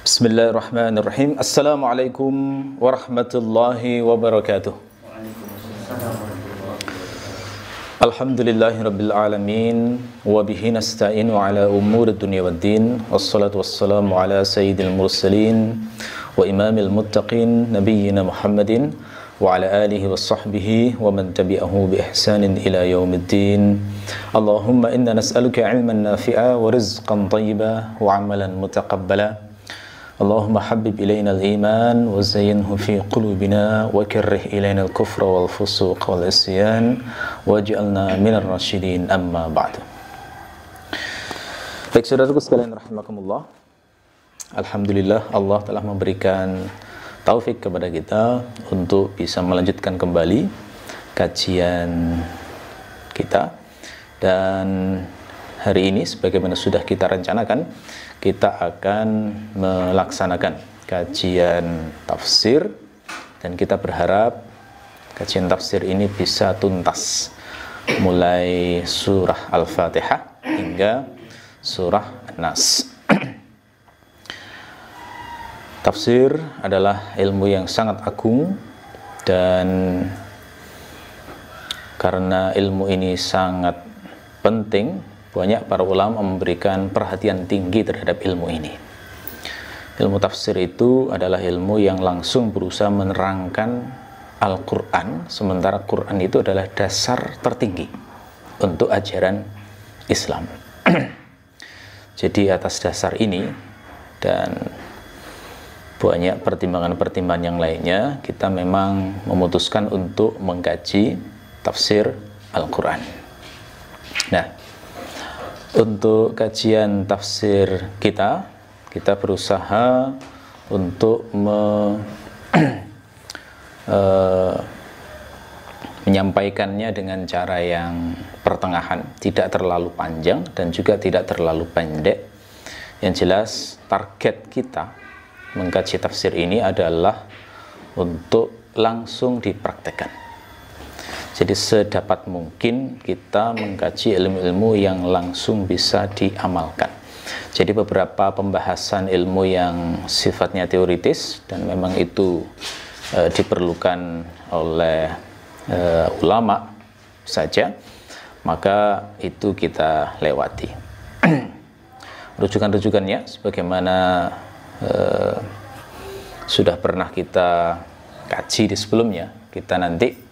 Bismillahirrahmanirrahim. Assalamualaikum warahmatullahi wabarakatuh. Alhamdulillahirabbil alamin wa bihi nasta'inu ala umuri dunya waddin. Wassalatu wassalamu ala sayyidil mursalin wa imamil muttaqin nabiyyina Muhammadin wa ala alihi wa sahbihi wa man tabi'ahu bi ihsanin ila yaumiddin. Allahumma inna nas'aluka ilman nafi'a wa rizqan thayyiba wa amalan mutaqabbala. Allahumma habib ilayna al-iman wa zayyinhu fi qulubina wa karrih ilayna al-kufra wal fusuq wal isyan waj'alna minar rasyidin, amma ba'du. Baik saudaraku sekalian rahimakumullah, alhamdulillah Allah telah memberikan taufik kepada kita untuk bisa melanjutkan kembali kajian kita, dan hari ini sebagaimana sudah kita rencanakan, kita akan melaksanakan kajian tafsir, dan kita berharap kajian tafsir ini bisa tuntas mulai surah Al-Fatihah hingga surah An-Nas. Tafsir adalah ilmu yang sangat agung, dan karena ilmu ini sangat penting, banyak para ulama memberikan perhatian tinggi terhadap ilmu ini. Ilmu tafsir itu adalah ilmu yang langsung berusaha menerangkan Al-Quran, sementara Quran itu adalah dasar tertinggi untuk ajaran Islam. Jadi atas dasar ini dan banyak pertimbangan-pertimbangan yang lainnya, kita memang memutuskan untuk mengkaji tafsir Al-Quran. Nah, untuk kajian tafsir kita berusaha untuk menyampaikannya dengan cara yang pertengahan, tidak terlalu panjang dan juga tidak terlalu pendek. Yang jelas target kita mengkaji tafsir ini adalah untuk langsung dipraktekkan. Jadi sedapat mungkin kita mengkaji ilmu-ilmu yang langsung bisa diamalkan. Jadi beberapa pembahasan ilmu yang sifatnya teoritis dan memang itu diperlukan oleh ulama saja, maka itu kita lewati. Rujukan-rujukannya sebagaimana sudah pernah kita kaji di sebelumnya. Kita nanti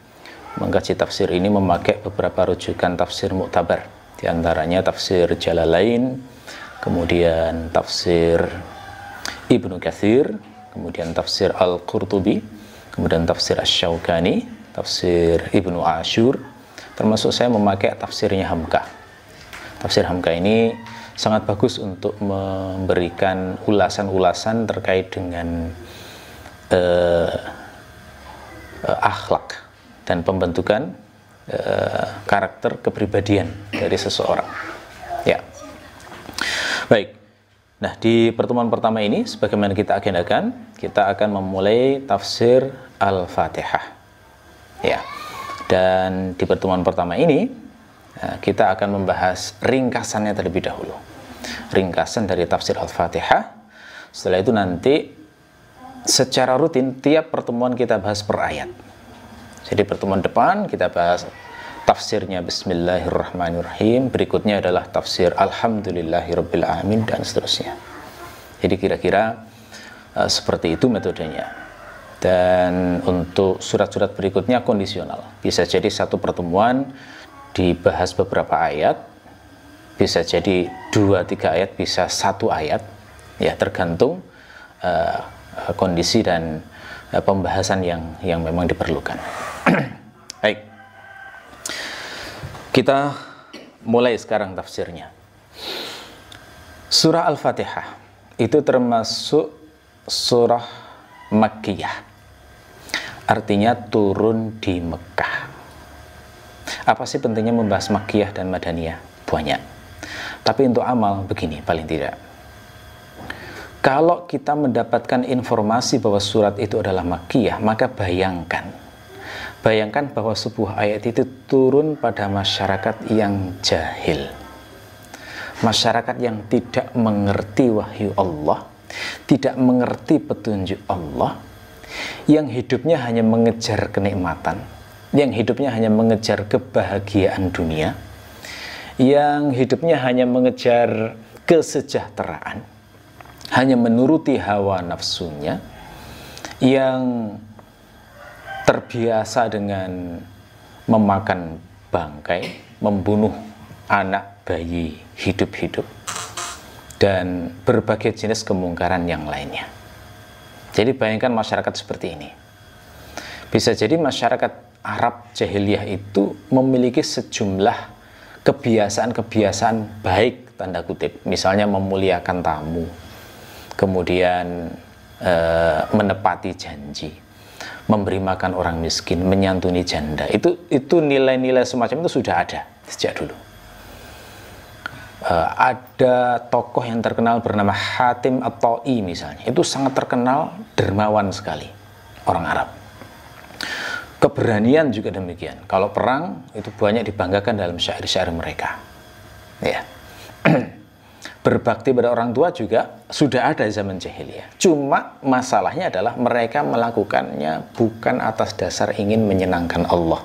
mengkaji tafsir ini memakai beberapa rujukan tafsir muktabar, di antaranya tafsir Jalalain, kemudian tafsir Ibnu Katsir, kemudian tafsir Al-Qurtubi, kemudian tafsir Asy-Syaukani, tafsir Ibnu Asyur, termasuk saya memakai tafsirnya Hamka. Tafsir Hamka ini sangat bagus untuk memberikan ulasan-ulasan terkait dengan akhlak dan pembentukan karakter kepribadian dari seseorang. Ya, baik. Nah, di pertemuan pertama ini, sebagaimana kita agendakan, kita akan memulai tafsir Al-Fatihah. Ya, dan di pertemuan pertama ini kita akan membahas ringkasannya terlebih dahulu. Ringkasan dari tafsir Al-Fatihah. Setelah itu nanti secara rutin tiap pertemuan kita bahas per ayat. Jadi pertemuan depan kita bahas tafsirnya Bismillahirrahmanirrahim, berikutnya adalah tafsir Alhamdulillahirabbil alamin, dan seterusnya. Jadi kira-kira seperti itu metodenya. Dan untuk surat-surat berikutnya kondisional. Bisa jadi satu pertemuan dibahas beberapa ayat, bisa jadi 2-3 ayat, bisa 1 ayat, ya tergantung kondisi dan pembahasan yang memang diperlukan. Baik, kita mulai sekarang tafsirnya. Surah Al-Fatihah itu termasuk surah Makkiyah, artinya turun di Mekah. Apa sih pentingnya membahas Makkiyah dan Madaniyah? Banyak. Tapi untuk amal begini, paling tidak, kalau kita mendapatkan informasi bahwa surat itu adalah Makkiyah, maka bayangkan bahwa sebuah ayat itu turun pada masyarakat yang jahil, masyarakat yang tidak mengerti wahyu Allah, tidak mengerti petunjuk Allah, yang hidupnya hanya mengejar kenikmatan, yang hidupnya hanya mengejar kebahagiaan dunia, yang hidupnya hanya mengejar kesejahteraan, hanya menuruti hawa nafsunya, yang terbiasa dengan memakan bangkai, membunuh anak bayi hidup-hidup, dan berbagai jenis kemungkaran yang lainnya. Jadi bayangkan masyarakat seperti ini. Bisa jadi masyarakat Arab jahiliyah itu memiliki sejumlah kebiasaan-kebiasaan baik, tanda kutip. Misalnya memuliakan tamu, kemudian menepati janji, memberi makan orang miskin, menyantuni janda. Itu nilai-nilai semacam itu sudah ada sejak dulu. Ada tokoh yang terkenal bernama Hatim At-Ta'i misalnya, itu sangat terkenal, dermawan sekali orang Arab. Keberanian juga demikian. Kalau perang itu banyak dibanggakan dalam syair-syair mereka. Ya. Berbakti pada orang tua juga sudah ada di zaman jahiliyah. Cuma masalahnya adalah mereka melakukannya bukan atas dasar ingin menyenangkan Allah.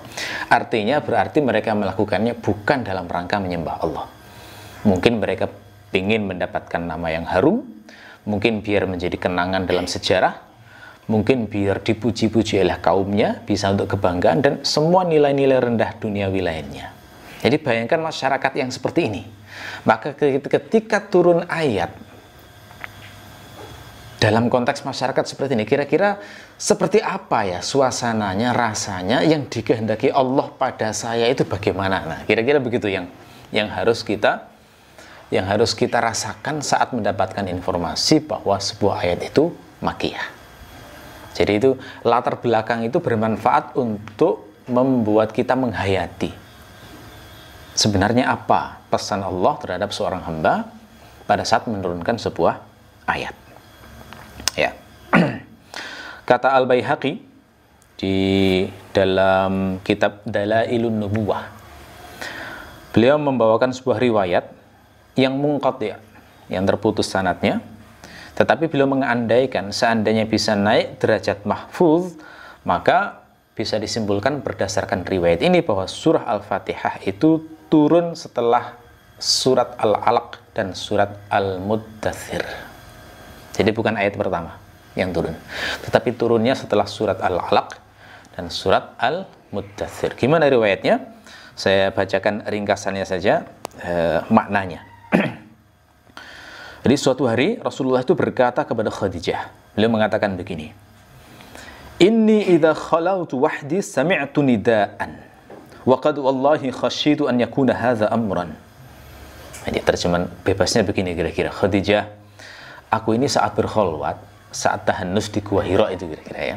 Artinya berarti mereka melakukannya bukan dalam rangka menyembah Allah. Mungkin mereka ingin mendapatkan nama yang harum, mungkin biar menjadi kenangan dalam sejarah, mungkin biar dipuji-puji oleh kaumnya, bisa untuk kebanggaan, dan semua nilai-nilai rendah duniawi lainnya. Jadi bayangkan masyarakat yang seperti ini. Maka ketika turun ayat dalam konteks masyarakat seperti ini, kira-kira seperti apa ya suasananya, rasanya yang dikehendaki Allah pada saya itu bagaimana? Nah, kira-kira begitu yang harus kita rasakan saat mendapatkan informasi bahwa sebuah ayat itu makiyah. Jadi itu latar belakang itu bermanfaat untuk membuat kita menghayati sebenarnya apa pesan Allah terhadap seorang hamba pada saat menurunkan sebuah ayat. Ya. Kata Al-Baihaqi di dalam kitab Dalailun Nubuwah, beliau membawakan sebuah riwayat yang munqati', yang terputus sanadnya, tetapi beliau mengandaikan seandainya bisa naik derajat mahfuz, maka bisa disimpulkan berdasarkan riwayat ini bahwa surah Al-Fatihah itu turun setelah surat Al-Alaq dan surat Al-Muddathir. Jadi bukan ayat pertama yang turun, tetapi turunnya setelah surat Al-Alaq dan surat Al-Muddathir. Gimana riwayatnya? Saya bacakan ringkasannya saja, maknanya. Jadi suatu hari Rasulullah itu berkata kepada Khadijah, beliau mengatakan begini, Inni idza khalautu wahdi sami'tu nidaan wa qad wallahi khasyitu an yakuna hadza amran. Jadi terjemahan bebasnya begini kira-kira, Khadijah, aku ini saat berkholwat, saat tahannus di Gua Hira itu kira-kira ya,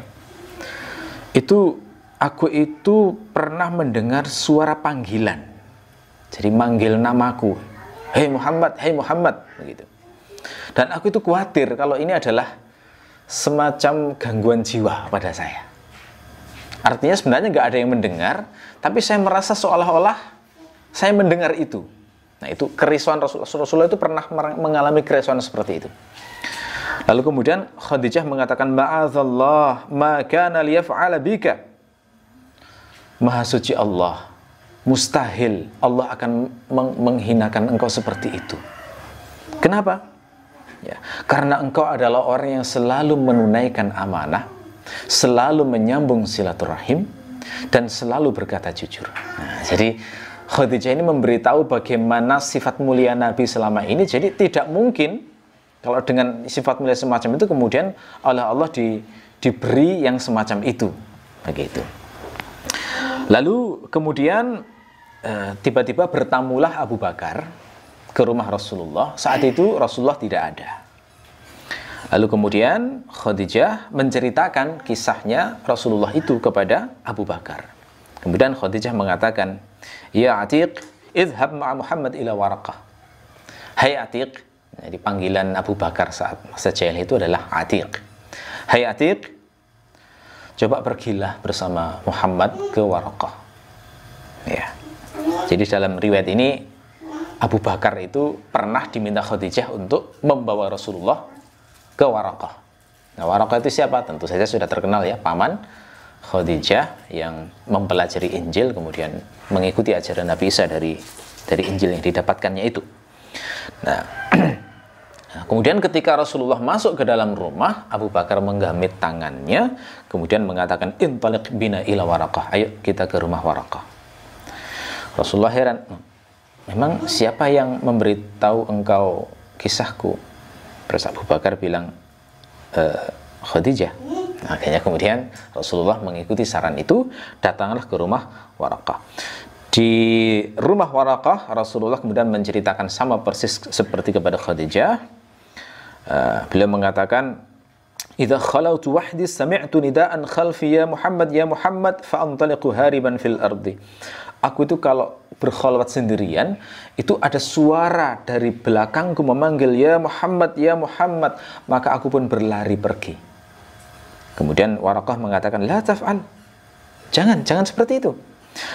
itu aku itu pernah mendengar suara panggilan. Jadi manggil namaku, hei Muhammad, begitu. Dan aku itu khawatir kalau ini adalah semacam gangguan jiwa pada saya. Artinya sebenarnya nggak ada yang mendengar, tapi saya merasa seolah-olah saya mendengar itu. Nah itu kerisauan Rasulullah itu pernah mengalami kerisauan seperti itu. Lalu kemudian Khadijah mengatakan, Ma'adzallah ma kana liyaf'ala bika. Maha suci Allah, mustahil Allah akan menghinakan engkau seperti itu. Kenapa? Ya, karena engkau adalah orang yang selalu menunaikan amanah, selalu menyambung silaturahim, dan selalu berkata jujur. Nah, jadi Khadijah ini memberitahu bagaimana sifat mulia Nabi selama ini. Jadi tidak mungkin kalau dengan sifat mulia semacam itu kemudian oleh Allah diberi yang semacam itu, begitu. Lalu kemudian tiba-tiba bertamulah Abu Bakar ke rumah Rasulullah. Saat itu Rasulullah tidak ada. Lalu kemudian Khadijah menceritakan kisahnya Rasulullah itu kepada Abu Bakar. Kemudian Khadijah mengatakan, Ya Atiq, idhab ma'a Muhammad ila Waraqah. Hai Atiq, jadi panggilan Abu Bakar saat masa jahiliyah itu adalah Atiq. Hai Atiq, coba pergilah bersama Muhammad ke Waraqah. Ya. Jadi dalam riwayat ini Abu Bakar itu pernah diminta Khadijah untuk membawa Rasulullah ke Waraqah. Nah, Waraqah itu siapa? Tentu saja sudah terkenal ya, paman Khadijah yang mempelajari Injil kemudian mengikuti ajaran Nabi Isa dari Injil yang didapatkannya itu. Nah, kemudian ketika Rasulullah masuk ke dalam rumah, Abu Bakar menggamit tangannya kemudian mengatakan, intaliq bina ila Waraqah, ayo kita ke rumah Waraqah. Rasulullah heran, memang siapa yang memberitahu engkau kisahku? Terus Abu Bakar bilang, Khadijah. Akhirnya kemudian Rasulullah mengikuti saran itu, datanglah ke rumah Waraqah. Di rumah Waraqah, Rasulullah kemudian menceritakan sama persis seperti kepada Khadijah. Beliau mengatakan, "Idza khalautu wahdi sami'tu nidaan khalfi ya Muhammad fa antaliqu hariban fil ardi." Aku itu kalau berkhalwat sendirian, itu ada suara dari belakangku memanggil ya Muhammad, maka aku pun berlari pergi. Kemudian Waraqah mengatakan, la taf'al, jangan seperti itu.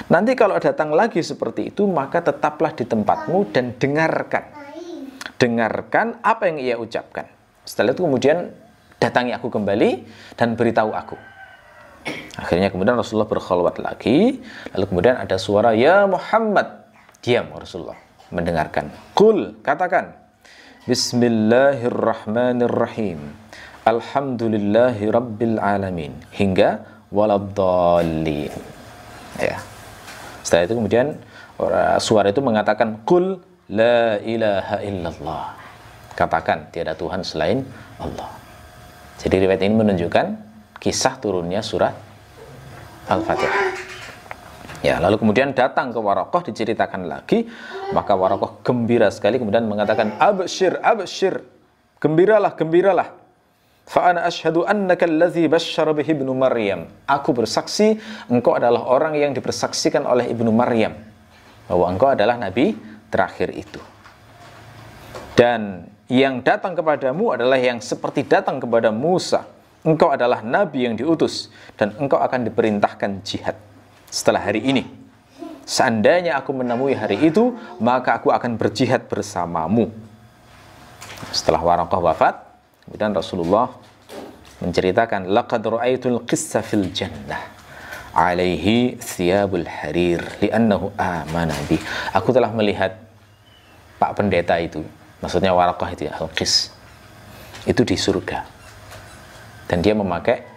Nanti kalau datang lagi seperti itu, maka tetaplah di tempatmu dan dengarkan apa yang ia ucapkan. Setelah itu kemudian datangi aku kembali dan beritahu aku. Akhirnya kemudian Rasulullah berkhalwat lagi, lalu kemudian ada suara ya Muhammad. Diam Rasulullah mendengarkan. Qul, katakan, Bismillahirrahmanirrahim, Alhamdulillahi Rabbil Alamin, hingga waladhdallin. Ya. Setelah itu kemudian suara itu mengatakan, Qul la ilaha illallah, katakan tiada Tuhan selain Allah. Jadi riwayat ini menunjukkan kisah turunnya surat Al-Fatihah. Ya, lalu kemudian datang ke Waraqah, diceritakan lagi, maka Waraqah gembira sekali kemudian mengatakan, abshir, gembiralah. Fa ana asyhadu annaka allazi basyara bihi ibnu Maryam. Aku bersaksi engkau adalah orang yang dipersaksikan oleh ibnu Maryam bahwa engkau adalah nabi terakhir itu. Dan yang datang kepadamu adalah yang seperti datang kepada Musa. Engkau adalah nabi yang diutus dan engkau akan diperintahkan jihad setelah hari ini. Seandainya aku menemui hari itu, maka aku akan berjihad bersamamu. Setelah Waraqah wafat, kemudian Rasulullah menceritakan, laqad ra'aitul qissa fil jannah alaihi thiyabul harir li'annahu amana bi. Aku telah melihat Pak Pendeta itu, maksudnya Waraqah itu ya, Al-Qis, itu di surga. Dan dia memakai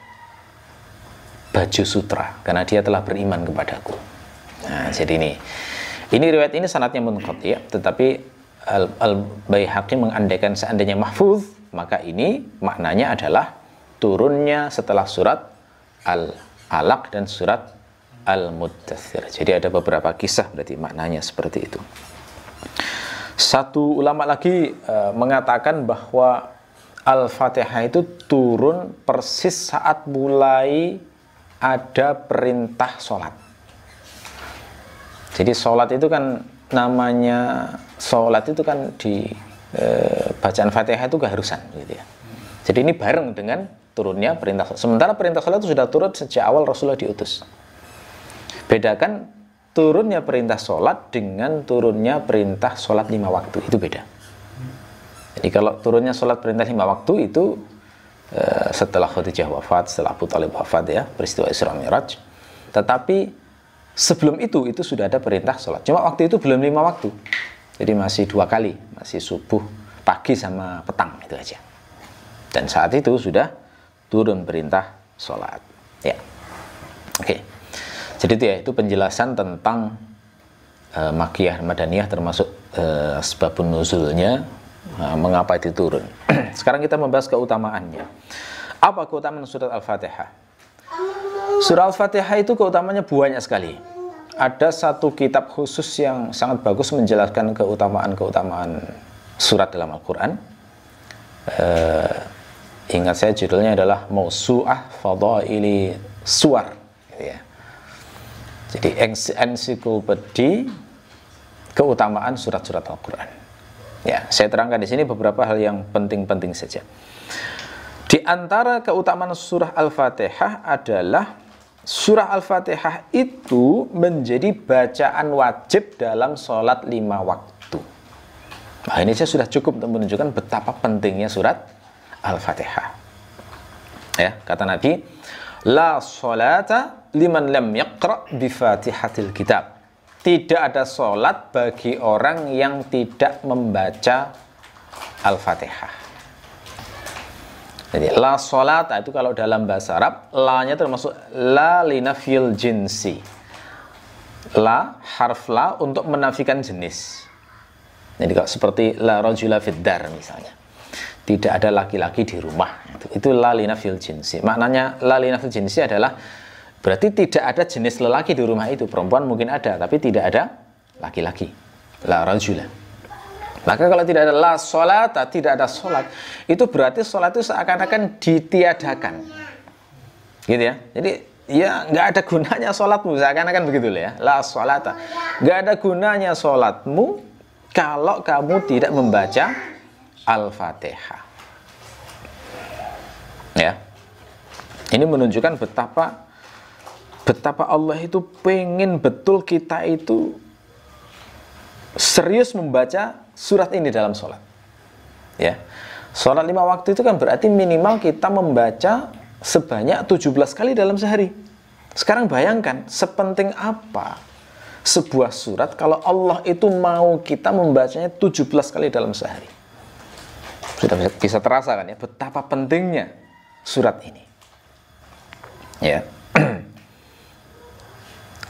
baju sutra karena dia telah beriman kepadaku. Nah, jadi ini riwayat ini sanadnya munqati ya, tetapi Al-Baihaqi mengandaikan seandainya mahfuz, maka ini maknanya adalah turunnya setelah surat Al-Alaq dan surat Al-Muddathir. Jadi ada beberapa kisah berarti maknanya seperti itu. Satu ulama lagi mengatakan bahwa Al-Fatihah itu turun persis saat mulai ada perintah sholat. Jadi sholat itu kan namanya, sholat itu kan di bacaan Fatihah itu keharusan gitu ya. Jadi ini bareng dengan turunnya perintah sholat. Sementara perintah sholat itu sudah turun sejak awal Rasulullah diutus. Bedakan turunnya perintah sholat dengan turunnya perintah sholat 5 waktu, itu beda. Jadi kalau turunnya sholat perintah 5 waktu itu setelah Khadijah wafat, setelah Abu Thalib wafat ya, peristiwa Isra Mi'raj. Tetapi sebelum itu sudah ada perintah sholat. Cuma waktu itu belum 5 waktu. Jadi masih 2 kali, masih subuh, pagi sama petang, itu aja. Dan saat itu sudah turun perintah sholat. Ya, oke. Jadi itu penjelasan tentang Makkiyah Madaniyah, termasuk sebabun nuzulnya, mengapa itu turun. Sekarang kita membahas keutamaannya. Apa keutamaan surat Al-Fatihah? Surah Al-Fatihah itu keutamaannya banyak sekali. Ada satu kitab khusus yang sangat bagus menjelaskan keutamaan-keutamaan surat dalam Al-Quran. Ingat saya judulnya adalah Mausu'ah Fadaili Suwar gitu ya. Jadi ensiklopedi keutamaan surat-surat Al-Quran. Ya, saya terangkan di sini beberapa hal yang penting-penting saja. Di antara keutamaan surah Al-Fatihah adalah surah Al-Fatihah itu menjadi bacaan wajib dalam sholat 5 waktu. Nah, ini saya sudah cukup untuk menunjukkan betapa pentingnya surat Al-Fatihah. Ya, kata Nabi, la sholata liman lam yaqra bi Fatihatil kitab. Tidak ada sholat bagi orang yang tidak membaca Al-Fatihah. Jadi la sholata itu kalau dalam bahasa Arab, la-nya termasuk la linafil jinsi. La, harf la untuk menafikan jenis. Jadi kalau seperti la rajula fid dar misalnya, tidak ada laki-laki di rumah, itu la linafil jinsi. Maknanya la linafil jinsi adalah berarti tidak ada jenis lelaki di rumah itu. Perempuan mungkin ada, tapi tidak ada laki-laki. La rajula. Maka kalau tidak ada la sholata, tidak ada sholat, itu berarti sholat itu seakan-akan ditiadakan. Gitu ya. Jadi ya nggak ada gunanya sholatmu, seakan-akan begitu ya. La sholata. Nggak ada gunanya sholatmu kalau kamu tidak membaca Al-Fatihah. Ya. Ini menunjukkan betapa Allah itu pengen betul kita itu serius membaca surat ini dalam sholat. Ya. Sholat 5 waktu itu kan berarti minimal kita membaca sebanyak 17 kali dalam sehari. Sekarang bayangkan sepenting apa sebuah surat kalau Allah itu mau kita membacanya 17 kali dalam sehari. Sudah bisa terasa kan ya betapa pentingnya surat ini. Ya.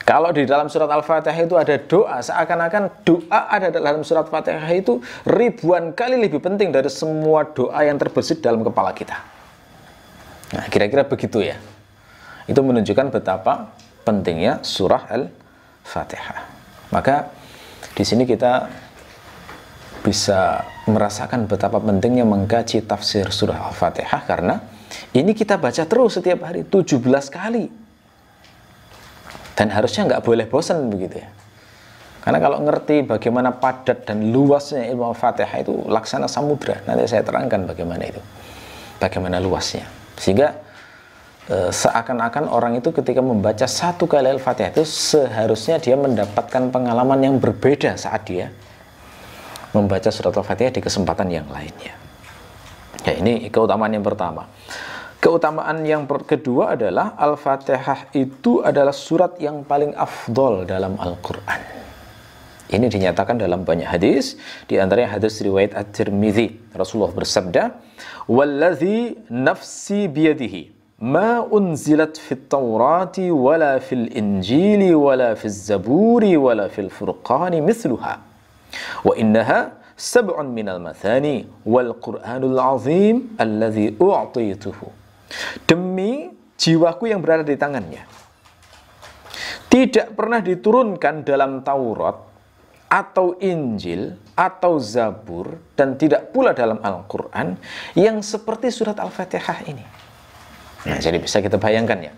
Kalau di dalam surat Al-Fatihah itu ada doa, seakan-akan doa ada dalam surat Fatihah itu ribuan kali lebih penting dari semua doa yang terbesit dalam kepala kita. Nah, kira-kira begitu ya. Itu menunjukkan betapa pentingnya surah Al-Fatihah. Maka di sini kita bisa merasakan betapa pentingnya mengkaji tafsir surah Al-Fatihah, karena ini kita baca terus setiap hari 17 kali. Dan harusnya nggak boleh bosan begitu ya. Karena kalau ngerti bagaimana padat dan luasnya ilmu Al-Fatihah itu laksana samudra. Nanti saya terangkan bagaimana itu. Bagaimana luasnya. Sehingga seakan-akan orang itu ketika membaca satu kali Al-Fatihah itu seharusnya dia mendapatkan pengalaman yang berbeda saat dia membaca surat Al-Fatihah di kesempatan yang lainnya. Ya, ini keutamaan yang pertama. Keutamaan yang kedua adalah Al-Fatihah itu adalah surat yang paling afdol dalam Al-Quran. Ini dinyatakan dalam banyak hadis, di antaranya hadis riwayat At-Tirmidzi. Rasulullah bersabda, "Wallazi nafsi biyadihi, ma unzilat fit Taurati wala fil Injili wala fil Zaburi wala fil Furqani mithluha. Wa innaha sab'un minal mathani wal Qur'anul azim alladzi u'tituhu." Demi jiwaku yang berada di tangannya, tidak pernah diturunkan dalam Taurat atau Injil atau Zabur, dan tidak pula dalam Al-Quran yang seperti surat Al-Fatihah ini. Nah, jadi bisa kita bayangkan ya,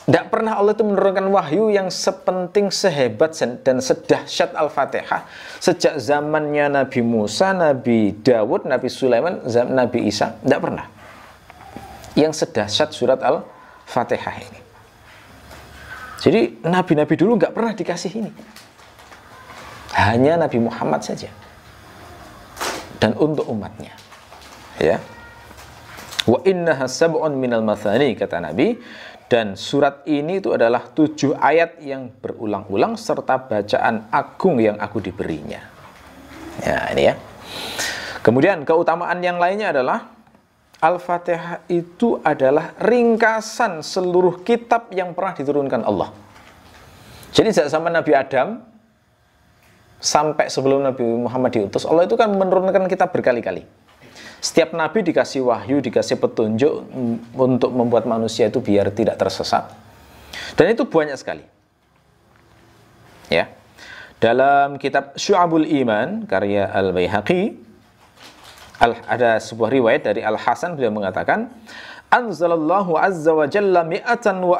tidak pernah Allah itu menurunkan wahyu yang sepenting, sehebat dan sedahsyat Al-Fatihah sejak zamannya Nabi Musa, Nabi Dawud, Nabi Sulaiman, Nabi Isa. Tidak pernah yang sedahsyat surat Al-Fatihah ini. Jadi nabi-nabi dulu nggak pernah dikasih ini. Hanya Nabi Muhammad saja. Dan untuk umatnya. Ya. Wa innaha sab'un minal mathani, kata Nabi. Dan surat ini itu adalah 7 ayat yang berulang-ulang serta bacaan agung yang aku diberinya. Ya, ini ya. Kemudian keutamaan yang lainnya adalah Al-Fatihah itu adalah ringkasan seluruh kitab yang pernah diturunkan Allah. Jadi sejak zaman Nabi Adam sampai sebelum Nabi Muhammad diutus, Allah itu kan menurunkan kitab berkali-kali. Setiap Nabi dikasih wahyu, dikasih petunjuk untuk membuat manusia itu biar tidak tersesat. Dan itu banyak sekali. Ya. Dalam kitab Syu'abul Iman, karya Al-Baihaqi, ada sebuah riwayat dari Al-Hasan, beliau mengatakan, "Anzalallahu azza wa jalla mi'atan wa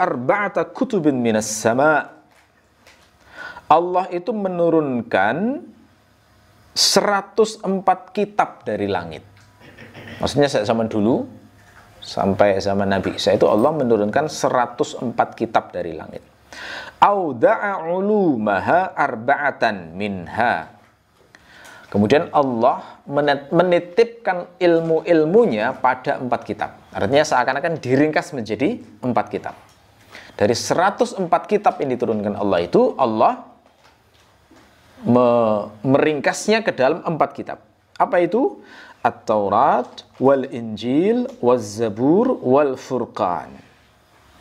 arba'ata kutubin minas sama." Allah itu menurunkan 104 kitab dari langit. Maksudnya zaman dulu sampai zaman Nabi Isa itu Allah menurunkan 104 kitab dari langit. Auda'a ulumaha arba'atan minha. Kemudian Allah menitipkan ilmu-ilmunya pada 4 kitab. Artinya seakan-akan diringkas menjadi 4 kitab. Dari 104 kitab yang diturunkan Allah itu, Allah meringkasnya ke dalam 4 kitab. Apa itu? At-Taurat, wal-Injil, wal-Zabur, wal-Furqan.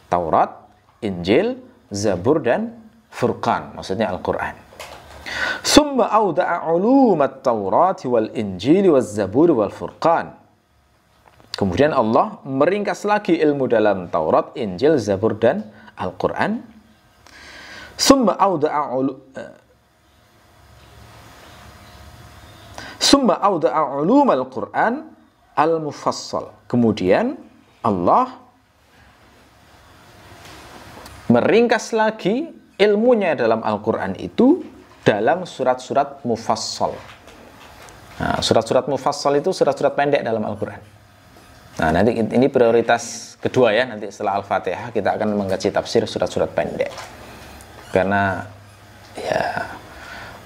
Taurat, Injil, Zabur, dan Furqan. Maksudnya Al-Quran. Summa awda'a ulumat Taurat wal-Injil, wal-Zabur, wal-Furqan. Kemudian Allah meringkas lagi ilmu dalam Taurat, Injil, Zabur, dan Al-Quran. Summa awda'a ulumal Quran al-mufassal. Kemudian Allah meringkas lagi ilmunya dalam Al-Quran itu dalam surat-surat mufassal. Nah, surat-surat mufassal itu surat-surat pendek dalam Al-Quran. Nah, nanti ini prioritas kedua ya, nanti setelah Al-Fatihah kita akan mengkaji tafsir surat-surat pendek. Karena ya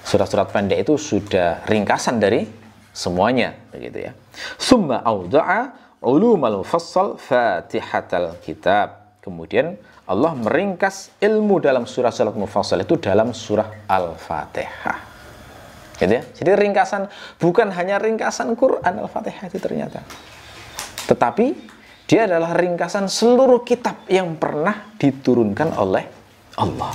surat-surat pendek itu sudah ringkasan dari semuanya, begitu ya. Summa awda'a ulumal mufassal fatihatal kitab. Kemudian Allah meringkas ilmu dalam surah-surat mufassal itu dalam surah Al-Fatihah. Gitu ya. Jadi ringkasan, bukan hanya ringkasan Quran Al-Fatihah itu ternyata. Tetapi dia adalah ringkasan seluruh kitab yang pernah diturunkan oleh Allah.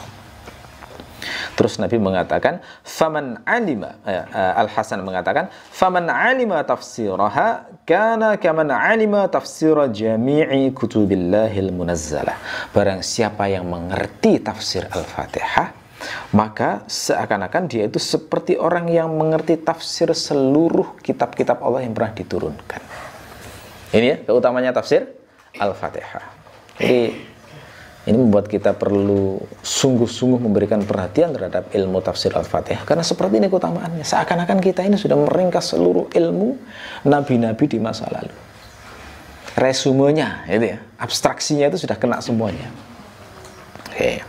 Terus Nabi mengatakan, faman alima, Al-Hasan mengatakan, faman alima tafsiraha kana kaman alima tafsira jami'i kutubillahil munazzalah. Barang siapa yang mengerti tafsir Al-Fatihah, maka seakan-akan dia itu seperti orang yang mengerti tafsir seluruh kitab-kitab Allah yang pernah diturunkan. Ini ya keutamanya tafsir Al-Fatihah. Jadi ini membuat kita perlu sungguh-sungguh memberikan perhatian terhadap ilmu tafsir Al-Fatihah. Karena seperti ini keutamaannya. Seakan-akan kita ini sudah meringkas seluruh ilmu nabi-nabi di masa lalu. Resumenya, itu ya, abstraksinya itu sudah kena semuanya. Oke.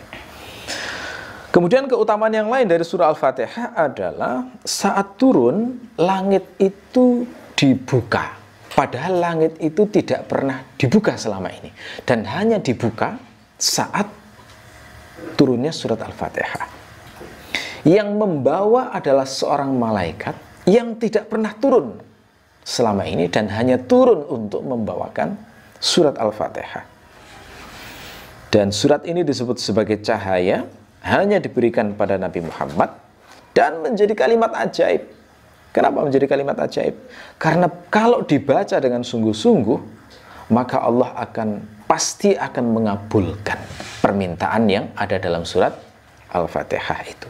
Kemudian keutamaan yang lain dari surah Al-Fatihah adalah saat turun, langit itu dibuka. Padahal langit itu tidak pernah dibuka selama ini. Dan hanya dibuka saat turunnya surat Al-Fatihah. Yang membawa adalah seorang malaikat yang tidak pernah turun selama ini dan hanya turun untuk membawakan surat Al-Fatihah. Dan surat ini disebut sebagai cahaya, hanya diberikan pada Nabi Muhammad dan menjadi kalimat ajaib. Kenapa menjadi kalimat ajaib? Karena kalau dibaca dengan sungguh-sungguh, maka Allah pasti akan mengabulkan permintaan yang ada dalam surat Al-Fatihah itu.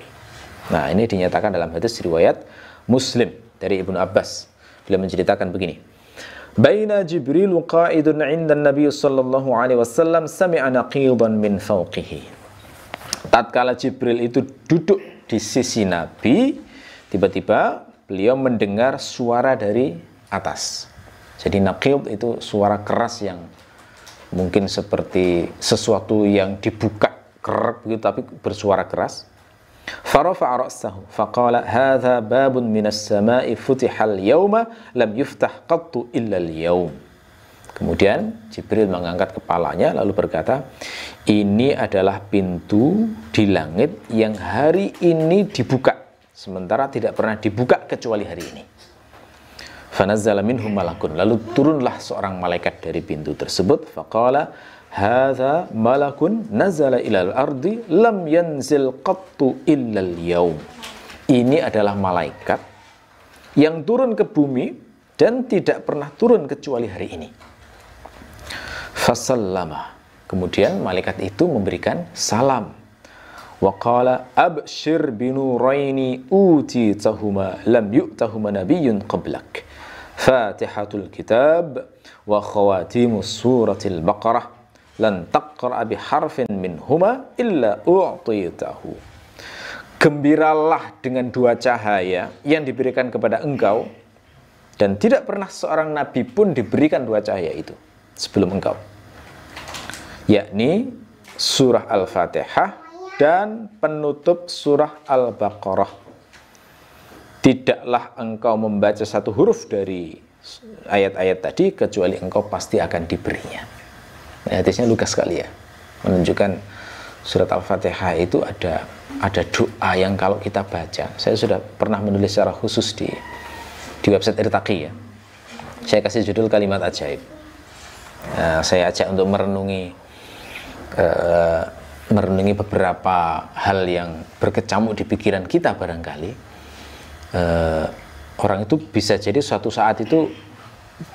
Nah, ini dinyatakan dalam hadis riwayat Muslim dari Ibnu Abbas. Beliau menceritakan begini. Baina Jibril qa'idun 'inda Nabi sallallahu alaihi wasallam sami'a naqidan min fawqihi. Tatkala Jibril itu duduk di sisi Nabi, tiba-tiba beliau mendengar suara dari atas. Jadi naqid itu suara keras yang mungkin seperti sesuatu yang dibuka kerak begitu tapi bersuara keras. Farafa'a ra'sahu faqala hadza babun minas sama'i futihal yauma lam yuftah qattu illa al-yaum. Kemudian Jibril mengangkat kepalanya lalu berkata, ini adalah pintu di langit yang hari ini dibuka, sementara tidak pernah dibuka kecuali hari ini. Fanazzala minhum malakun, lalu turunlah seorang malaikat dari pintu tersebut. Faqala hadza malakun nazala ilal ardi lam yanzil qattu illal yaum. Ini adalah malaikat yang turun ke bumi dan tidak pernah turun kecuali hari ini. Fasallama, kemudian malaikat itu memberikan salam. Wa qala abshir binuraini utitahuma lam yu'tahuma nabiyyun qablak. Fatihatul kitab wa khawatimus suratil baqarah lan taqra bi harfin minhuma illa u'titahu. Gembiralah dengan dua cahaya yang diberikan kepada engkau, dan tidak pernah seorang nabi pun diberikan dua cahaya itu sebelum engkau, yakni surah Al-Fatihah dan penutup surah Al-Baqarah. tidaklah engkau membaca satu huruf dari ayat-ayat tadi kecuali engkau pasti akan diberinya. Hadisnya lugas sekali ya, menunjukkan surat Al-Fatihah itu ada doa yang kalau kita baca, saya sudah pernah menulis secara khusus di website Irtaqi ya. Saya kasih judul kalimat ajaib. Saya ajak untuk merenungi beberapa hal yang berkecamuk di pikiran kita barangkali. Orang itu bisa jadi suatu saat itu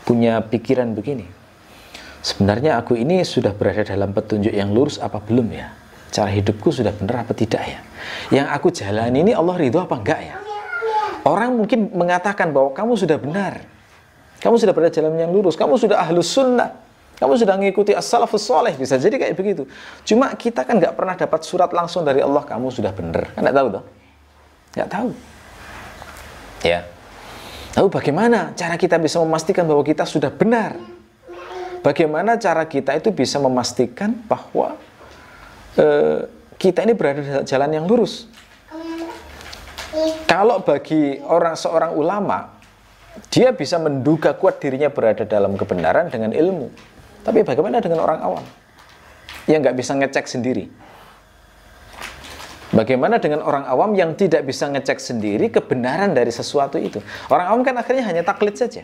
punya pikiran begini, sebenarnya aku ini sudah berada dalam petunjuk yang lurus apa belum ya, cara hidupku sudah benar apa tidak ya, yang aku jalani ini Allah ridho apa enggak ya. Orang mungkin mengatakan bahwa kamu sudah benar, kamu sudah berada dalam yang lurus, kamu sudah ahlus sunnah, kamu sudah mengikuti as-salafus soleh, bisa jadi kayak begitu. Cuma kita kan nggak pernah dapat surat langsung dari Allah kamu sudah benar, kan nggak tahu toh, nggak tahu ya. Lalu bagaimana cara kita bisa memastikan bahwa kita sudah benar? Bagaimana cara kita itu bisa memastikan bahwa kita ini berada di jalan yang lurus? Kalau bagi seorang ulama, dia bisa menduga kuat dirinya berada dalam kebenaran dengan ilmu. Tapi bagaimana dengan orang awam yang nggak bisa ngecek sendiri? Bagaimana dengan orang awam yang tidak bisa ngecek sendiri kebenaran dari sesuatu itu? Orang awam kan akhirnya hanya taklid saja.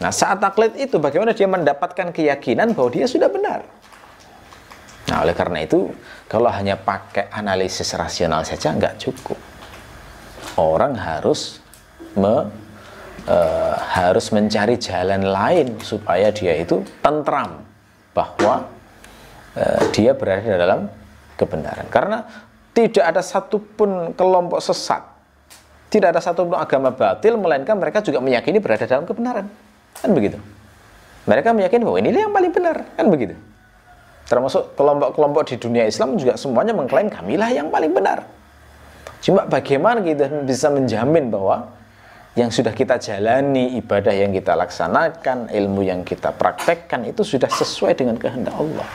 Nah, saat taklid itu bagaimana dia mendapatkan keyakinan bahwa dia sudah benar? Nah, oleh karena itu, kalau hanya pakai analisis rasional saja nggak cukup. Orang harus mencari jalan lain supaya dia itu tentram bahwa dia berada dalam kebenaran. Karena tidak ada satupun kelompok sesat, tidak ada satupun agama batil, melainkan mereka juga meyakini berada dalam kebenaran. Kan begitu. Mereka meyakini bahwa ini yang paling benar. Kan begitu. Termasuk kelompok-kelompok di dunia Islam juga semuanya mengklaim kamilah yang paling benar. Cuma bagaimana kita bisa menjamin bahwa yang sudah kita jalani, ibadah yang kita laksanakan, ilmu yang kita praktekkan itu sudah sesuai dengan kehendak Allah.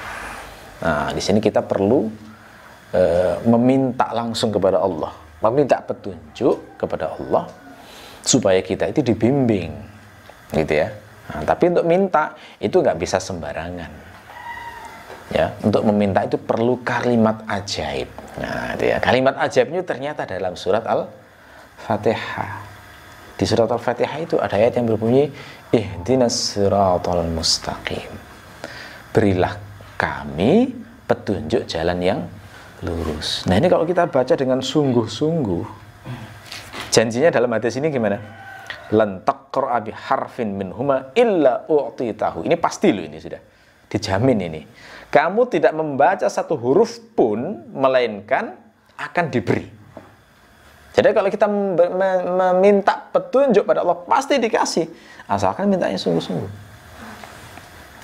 Nah, di sini kita perlu meminta langsung kepada Allah, meminta petunjuk kepada Allah supaya kita itu dibimbing, gitu ya. Nah, tapi untuk minta itu nggak bisa sembarangan, ya. Untuk meminta itu perlu kalimat ajaib. Nah, itu ya. Kalimat ajaibnya ternyata dalam surat Al-Fatihah. Di surat Al-Fatihah itu ada ayat yang berbunyi, ihdinas siratal mustaqim. Berilah kami petunjuk jalan yang lurus. Nah, ini kalau kita baca dengan sungguh-sungguh, janjinya dalam hadis ini gimana? Lan taqra'a bi harfin minhuma illa u'titahu. Ini pasti loh, ini sudah dijamin ini. Kamu tidak membaca satu huruf pun melainkan akan diberi. Jadi kalau kita meminta petunjuk pada Allah pasti dikasih, asalkan mintanya sungguh-sungguh.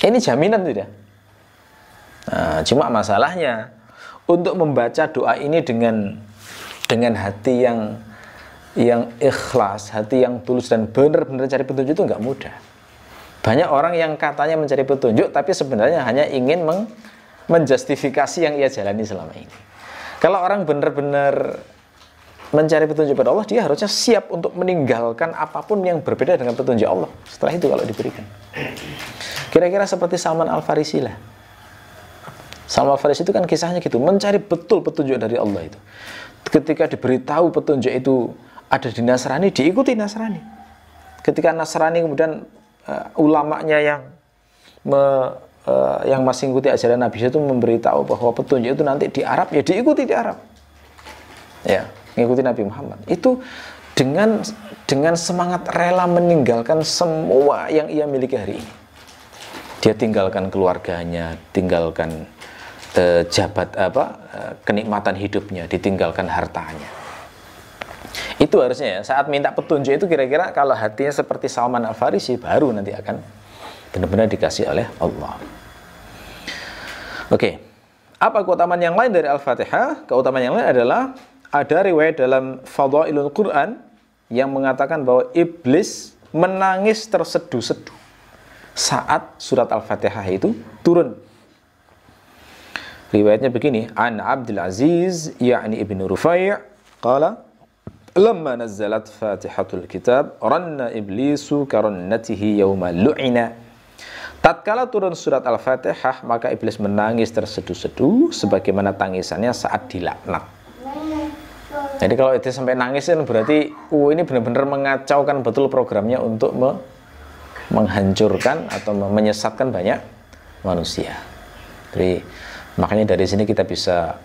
Ini jaminan tidak? Nah, cuma masalahnya untuk membaca doa ini dengan hati yang ikhlas, hati yang tulus dan benar-benar cari petunjuk itu nggak mudah. Banyak orang yang katanya mencari petunjuk tapi sebenarnya hanya ingin menjustifikasi yang ia jalani selama ini. Kalau orang benar-benar mencari petunjuk pada Allah, dia harusnya siap untuk meninggalkan apapun yang berbeda dengan petunjuk Allah setelah itu kalau diberikan. Kira-kira seperti Salman Al-Farisi lah. Salman Al-Farisi itu kan kisahnya gitu, mencari betul petunjuk dari Allah itu. Ketika diberitahu petunjuk itu ada di Nasrani, diikuti Nasrani. Ketika Nasrani kemudian ulamanya yang masih mengikuti ajaran Nabi itu memberitahu bahwa petunjuk itu nanti di Arab, ya diikuti di Arab. Ya, mengikuti Nabi Muhammad. Itu dengan semangat rela meninggalkan semua yang ia miliki hari ini. Dia tinggalkan keluarganya, tinggalkan kenikmatan hidupnya, ditinggalkan hartanya. Itu harusnya ya, saat minta petunjuk itu kira-kira kalau hatinya seperti Salman Al-Farisi, baru nanti akan benar-benar dikasih oleh Allah. Oke. Apa keutamaan yang lain dari Al-Fatihah? Keutamaan yang lain adalah ada riwayat dalam Fadhailul Quran yang mengatakan bahwa iblis menangis terseduh-seduh saat surat Al-Fatihah itu turun. Riwayatnya begini, an Abdul Aziz ya'ni ibnu Rufai' qala lamma nazzalat Fatihatul Kitab ranna iblisu karannatihi yawma lu'ina. Tatkala turun surat Al-Fatihah, maka iblis menangis terseduh-seduh sebagaimana tangisannya saat dilaknat. Jadi kalau itu sampai nangis kan berarti ini benar-benar mengacaukan betul programnya untuk menghancurkan atau menyesatkan banyak manusia. Jadi makanya dari sini kita bisa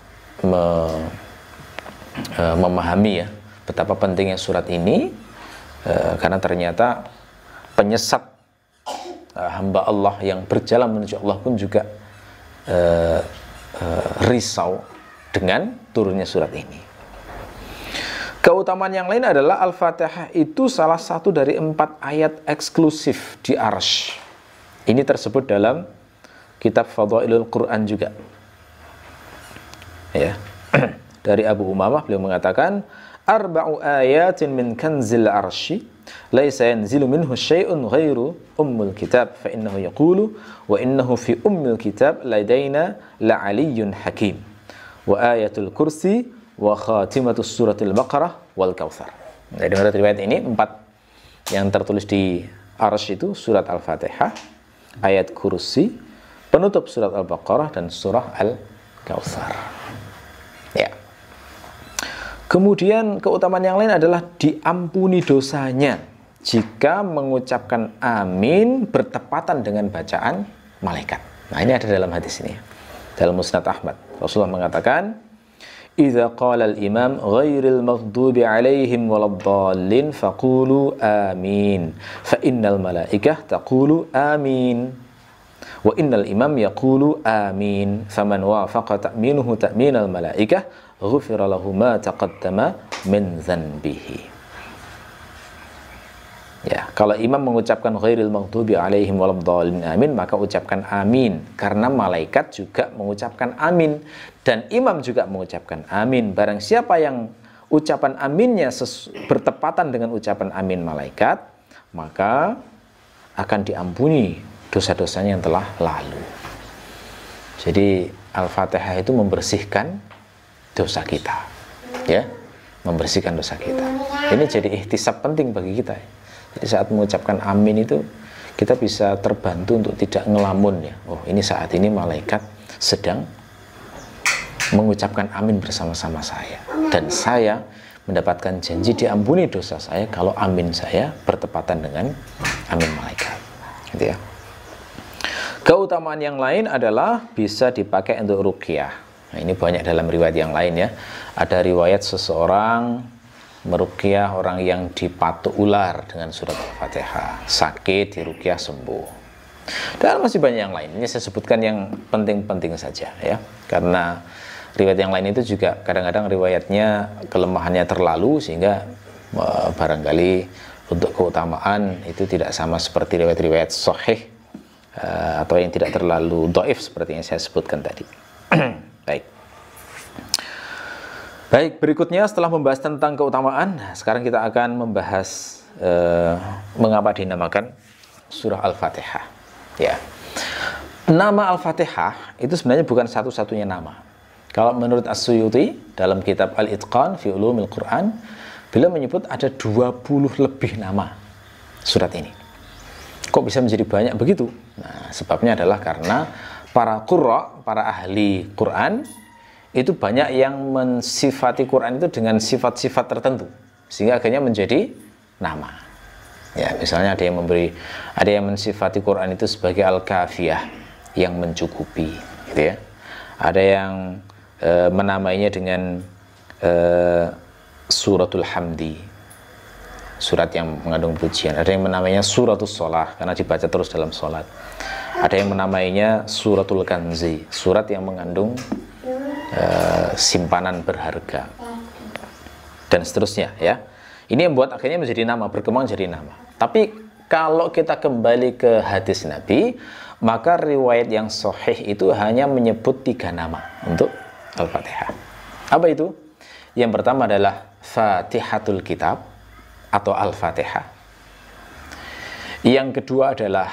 memahami ya betapa pentingnya surat ini, karena ternyata penyesat hamba Allah yang berjalan menuju Allah pun juga risau dengan turunnya surat ini. Keutamaan yang lain adalah Al-Fatihah itu salah satu dari 4 ayat eksklusif di Arsy. Ini tersebut dalam kitab Fadhailul Quran juga. Ya. Dari Abu Umamah beliau mengatakan, arba'u ayatin min kanzil arsy laisa yanzilu minhu syai'un ghairu ummul kitab fa innahu yaqulu wa innahu fi ummil kitab ladaina la'aliyyun hakim wa ayatul kursi wa khatimatus suratil baqarah wal kautsar. Jadi menurut riwayat ini 4 yang tertulis di Arsy itu surat Al-Fatihah, ayat kursi, penutup surat Al-Baqarah dan surah Al-Kautsar. Ya. Kemudian keutamaan yang lain adalah diampuni dosanya jika mengucapkan amin bertepatan dengan bacaan malaikat. Nah, ini ada dalam hadis ini. Dalam Musnad Ahmad, Rasulullah mengatakan, "Idza qala al-imam ghairil maghdubi 'alaihim waladdallin faqulu amin fa innal malaikah taqulu amin wa innal imam yaqulu amin faman wafaqa ta'minuhu ta'minal malaikah ghufira lahu ma taqaddama min dzanbihi." Ya, kalau imam mengucapkan ghairil maghdubi 'alaihim waladdallin amin, maka ucapkan amin, karena malaikat juga mengucapkan amin dan imam juga mengucapkan amin. Barang siapa yang ucapan aminnya bertepatan dengan ucapan amin malaikat, maka akan diampuni dosa-dosanya yang telah lalu. Jadi Al-Fatihah itu membersihkan dosa kita, ya, membersihkan dosa kita. Ini jadi ihtisab penting bagi kita. Jadi saat mengucapkan amin itu kita bisa terbantu untuk tidak ngelamun ya. Oh, ini saat ini malaikat sedang mengucapkan amin bersama-sama saya, dan saya mendapatkan janji diampuni dosa saya kalau amin saya bertepatan dengan amin malaikat. Gitu ya. Keutamaan yang lain adalah bisa dipakai untuk ruqyah. Nah, ini banyak dalam riwayat yang lain ya. Ada riwayat seseorang meruqyah orang yang dipatuk ular dengan surat Al-Fatihah, sakit diruqyah sembuh. Dan masih banyak yang lain. Ini saya sebutkan yang penting-penting saja ya. Karena riwayat yang lain itu juga kadang-kadang riwayatnya kelemahannya terlalu sehingga barangkali untuk keutamaan itu tidak sama seperti riwayat-riwayat sahih atau yang tidak terlalu dhaif seperti yang saya sebutkan tadi. Baik, berikutnya setelah membahas tentang keutamaan, sekarang kita akan membahas mengapa dinamakan surah Al-Fatihah. Ya. Nama Al-Fatihah itu sebenarnya bukan satu-satunya nama. Kalau menurut As-Suyuti dalam kitab Al-Itqan fi Ulumil Quran, beliau menyebut ada 20 lebih nama surat ini. Kok bisa menjadi banyak begitu? Nah, sebabnya adalah karena para qurra, para ahli Quran itu banyak yang mensifati Quran itu dengan sifat-sifat tertentu sehingga akhirnya menjadi nama. Ya, misalnya ada yang mensifati Quran itu sebagai al-kafiyah, yang mencukupi, gitu ya. Ada yang menamainya dengan suratul hamdi, surat yang mengandung pujian. Ada yang menamainya suratul sholah karena dibaca terus dalam sholat. Ada yang menamainya suratul kanzi, surat yang mengandung simpanan berharga, dan seterusnya ya. Ini yang membuat akhirnya menjadi nama, berkembang jadi nama. Tapi kalau kita kembali ke hadis Nabi, maka riwayat yang sahih itu hanya menyebut 3 nama untuk Al-Fatihah. Apa itu? Yang pertama adalah Fatihatul Kitab atau Al-Fatihah. Yang kedua adalah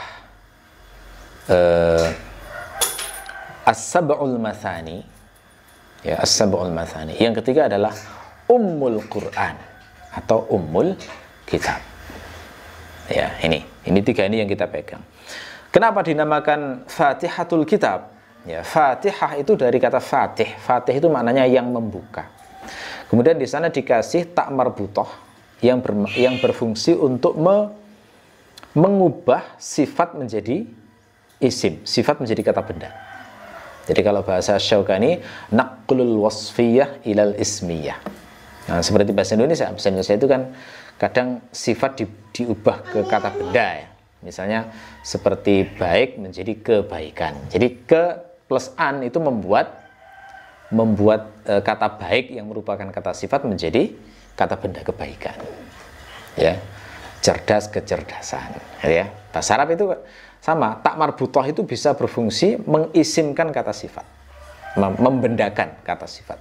As-Sab'ul Mathani. Ya, As-Sab'ul Mathani. Yang ketiga adalah Ummul Quran atau Ummul Kitab. Ya, ini tiga ini yang kita pegang. Kenapa dinamakan Fatihatul Kitab? Ya, Fatihah itu dari kata Fatih. Fatih itu maknanya yang membuka. Kemudian di sana dikasih tak marbutoh yang berfungsi untuk mengubah sifat menjadi isim, sifat menjadi kata benda. Jadi kalau bahasa Syaukani, naqlul wasfiyah ilal ismiyah. Nah, seperti bahasa Indonesia itu kan kadang sifat diubah ke kata benda ya. Misalnya seperti baik menjadi kebaikan. Jadi ke plus an itu membuat kata baik yang merupakan kata sifat menjadi kata benda kebaikan. Ya. Cerdas kecerdasan, ya. Bahasa Arab itu sama, tak marbutoh itu bisa berfungsi mengisimkan kata sifat, membendakan kata sifat.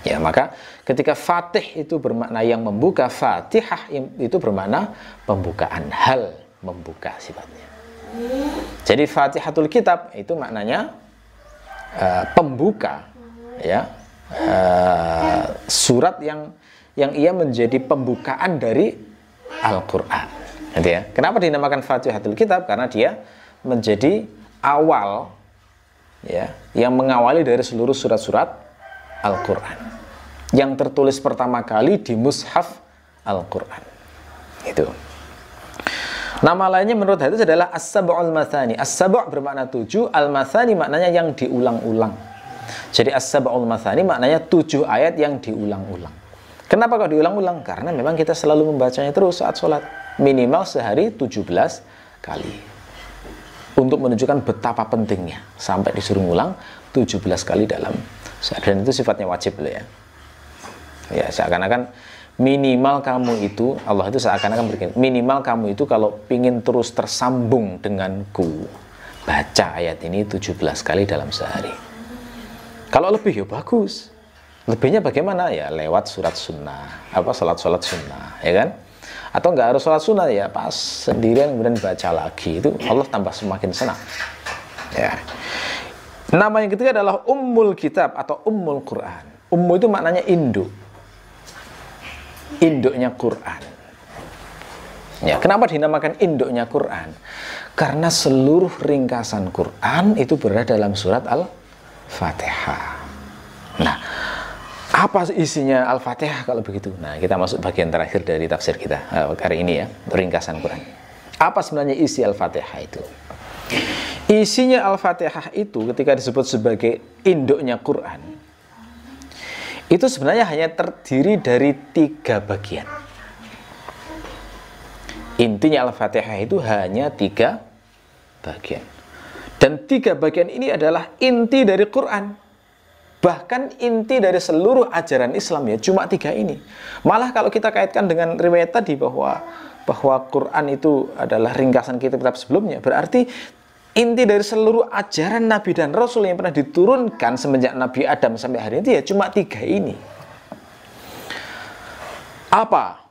Ya, maka ketika Fatih itu bermakna yang membuka, Fatihah itu bermakna pembukaan, hal membuka sifatnya. Jadi Fatihatul Kitab itu maknanya pembuka, ya, surat yang ia menjadi pembukaan dari Al-Quran. Gitu ya. Kenapa dinamakan Fatihatul Kitab? Karena dia menjadi awal, ya, yang mengawali dari seluruh surat-surat Al-Quran yang tertulis pertama kali di Mushaf Al-Quran. Itu. Nama lainnya menurut hadis adalah As-Sab'ul Mathani. As-Sab' bermakna 7, Al-Mathani maknanya yang diulang-ulang. Jadi As-Sab'ul Mathani maknanya 7 ayat yang diulang-ulang. Kenapa kok diulang-ulang? Karena memang kita selalu membacanya terus saat sholat. Minimal sehari 17 kali. Untuk menunjukkan betapa pentingnya. Sampai disuruh ngulang 17 kali dalam sehari. Dan itu sifatnya wajib loh ya. Ya, seakan-akan minimal kamu itu, Allah itu seakan-akan berkata, minimal kamu itu kalau pingin terus tersambung denganku, baca ayat ini 17 kali dalam sehari. Kalau lebih ya bagus. Lebihnya bagaimana? Ya lewat surat sunnah, sholat sunnah, ya kan? Atau nggak harus sholat sunnah, ya pas sendirian kemudian baca lagi, itu Allah tambah semakin senang. Ya. Nama yang ketiga adalah Ummul Kitab atau Ummul Quran. Ummu itu maknanya induk. Induknya Quran. Ya, kenapa dinamakan induknya Quran? Karena seluruh ringkasan Quran itu berada dalam surat Al-Fatihah. Nah, apa isinya Al-Fatihah kalau begitu? Nah, kita masuk bagian terakhir dari tafsir kita hari ini ya, ringkasan Quran. Apa sebenarnya isi Al-Fatihah itu? Isinya Al-Fatihah itu ketika disebut sebagai induknya Quran, itu sebenarnya hanya terdiri dari 3 bagian. Intinya Al-Fatihah itu hanya 3 bagian. Dan 3 bagian ini adalah inti dari Quran. Bahkan inti dari seluruh ajaran Islam ya, cuma 3 ini. Malah kalau kita kaitkan dengan riwayat tadi bahwa Quran itu adalah ringkasan kitab-kitab sebelumnya, berarti inti dari seluruh ajaran Nabi dan Rasul yang pernah diturunkan semenjak Nabi Adam sampai hari ini ya cuma 3 ini. Apa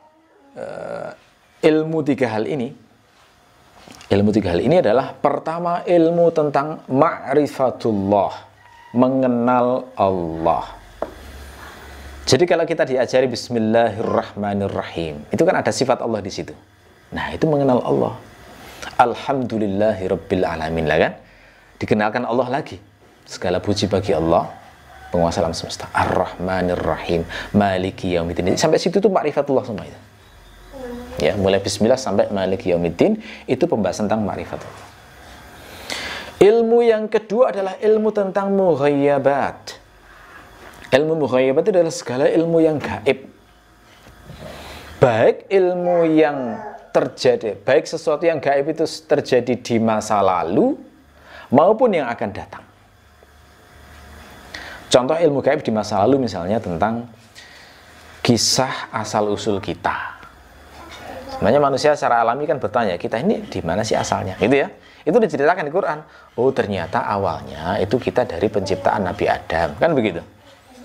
ilmu 3 hal ini? Ilmu 3 hal ini adalah pertama ilmu tentang ma'rifatullah, mengenal Allah. Jadi kalau kita diajari Bismillahirrahmanirrahim, itu kan ada sifat Allah di situ. Nah, itu mengenal Allah. Alhamdulillahirabbil alamin lah kan? Dikenalkan Allah lagi. Segala puji bagi Allah, penguasa alam semesta. Ar-Rahmanir-Rahim, Maliki Yaumiddin. Sampai situ tuh ma'rifatullah semua itu. Ya, mulai bismillah sampai Maliki Yaumiddin itu pembahasan tentang ma'rifatullah. Ilmu yang kedua adalah ilmu tentang mughayyabat. Ilmu mughayyabat itu adalah segala ilmu yang gaib. Baik ilmu yang terjadi, baik sesuatu yang gaib itu terjadi di masa lalu maupun yang akan datang. Contoh ilmu gaib di masa lalu misalnya tentang kisah asal-usul kita. Sebenarnya manusia secara alami kan bertanya, kita ini di mana sih asalnya? Gitu ya. Itu diceritakan di Quran. Oh, ternyata awalnya itu kita dari penciptaan Nabi Adam. Kan begitu.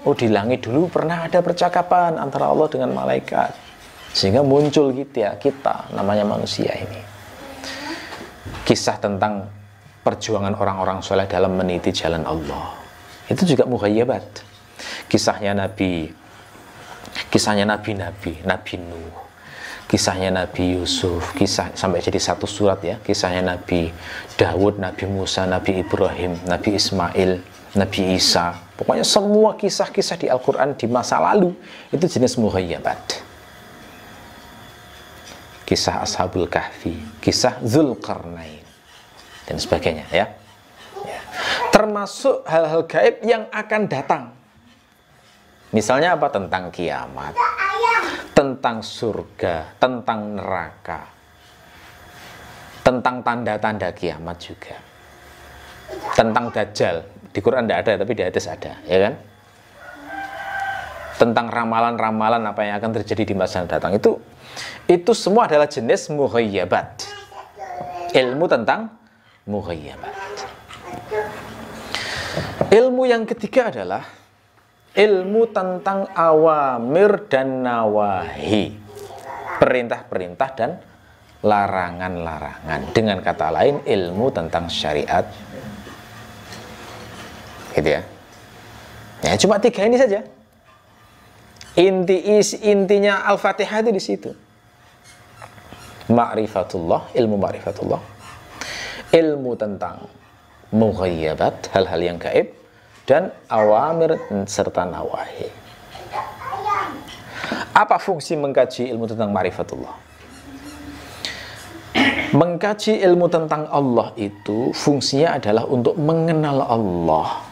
Oh, di langit dulu pernah ada percakapan antara Allah dengan malaikat. Sehingga muncul kita namanya manusia ini. Kisah tentang perjuangan orang-orang soleh dalam meniti jalan Allah. Itu juga mughayyabat. Kisahnya Nabi kisahnya nabi-nabi, Nabi Nuh, kisahnya Nabi Yusuf, kisah sampai jadi satu surat ya, kisahnya Nabi Dawud, Nabi Musa, Nabi Ibrahim, Nabi Ismail, Nabi Isa. Pokoknya semua kisah-kisah di Al-Quran di masa lalu itu jenis mughayyabat. Kisah Ashabul Kahfi, kisah Dzulqarnain dan sebagainya ya. Termasuk hal-hal gaib yang akan datang. Misalnya apa? Tentang kiamat, tentang surga, tentang neraka, tentang tanda-tanda kiamat juga, tentang Dajjal. Di Quran tidak ada, tapi di hadis ada, ya kan? Tentang ramalan-ramalan apa yang akan terjadi di masa datang. Itu semua adalah jenis mughayyabat. Ilmu tentang mughayyabat. Ilmu yang ketiga adalah ilmu tentang awamir dan nawahi, perintah-perintah dan larangan-larangan. Dengan kata lain, ilmu tentang syariat, gitu ya. Ya, cuma tiga ini saja. Intinya Al-Fatihah itu di situ. Ma'rifatullah, ilmu ma'rifatullah, ilmu tentang mughayyabat, hal-hal yang gaib, dan awamir serta nawahi. Apa fungsi mengkaji ilmu tentang ma'rifatullah? Mengkaji ilmu tentang Allah itu fungsinya adalah untuk mengenal Allah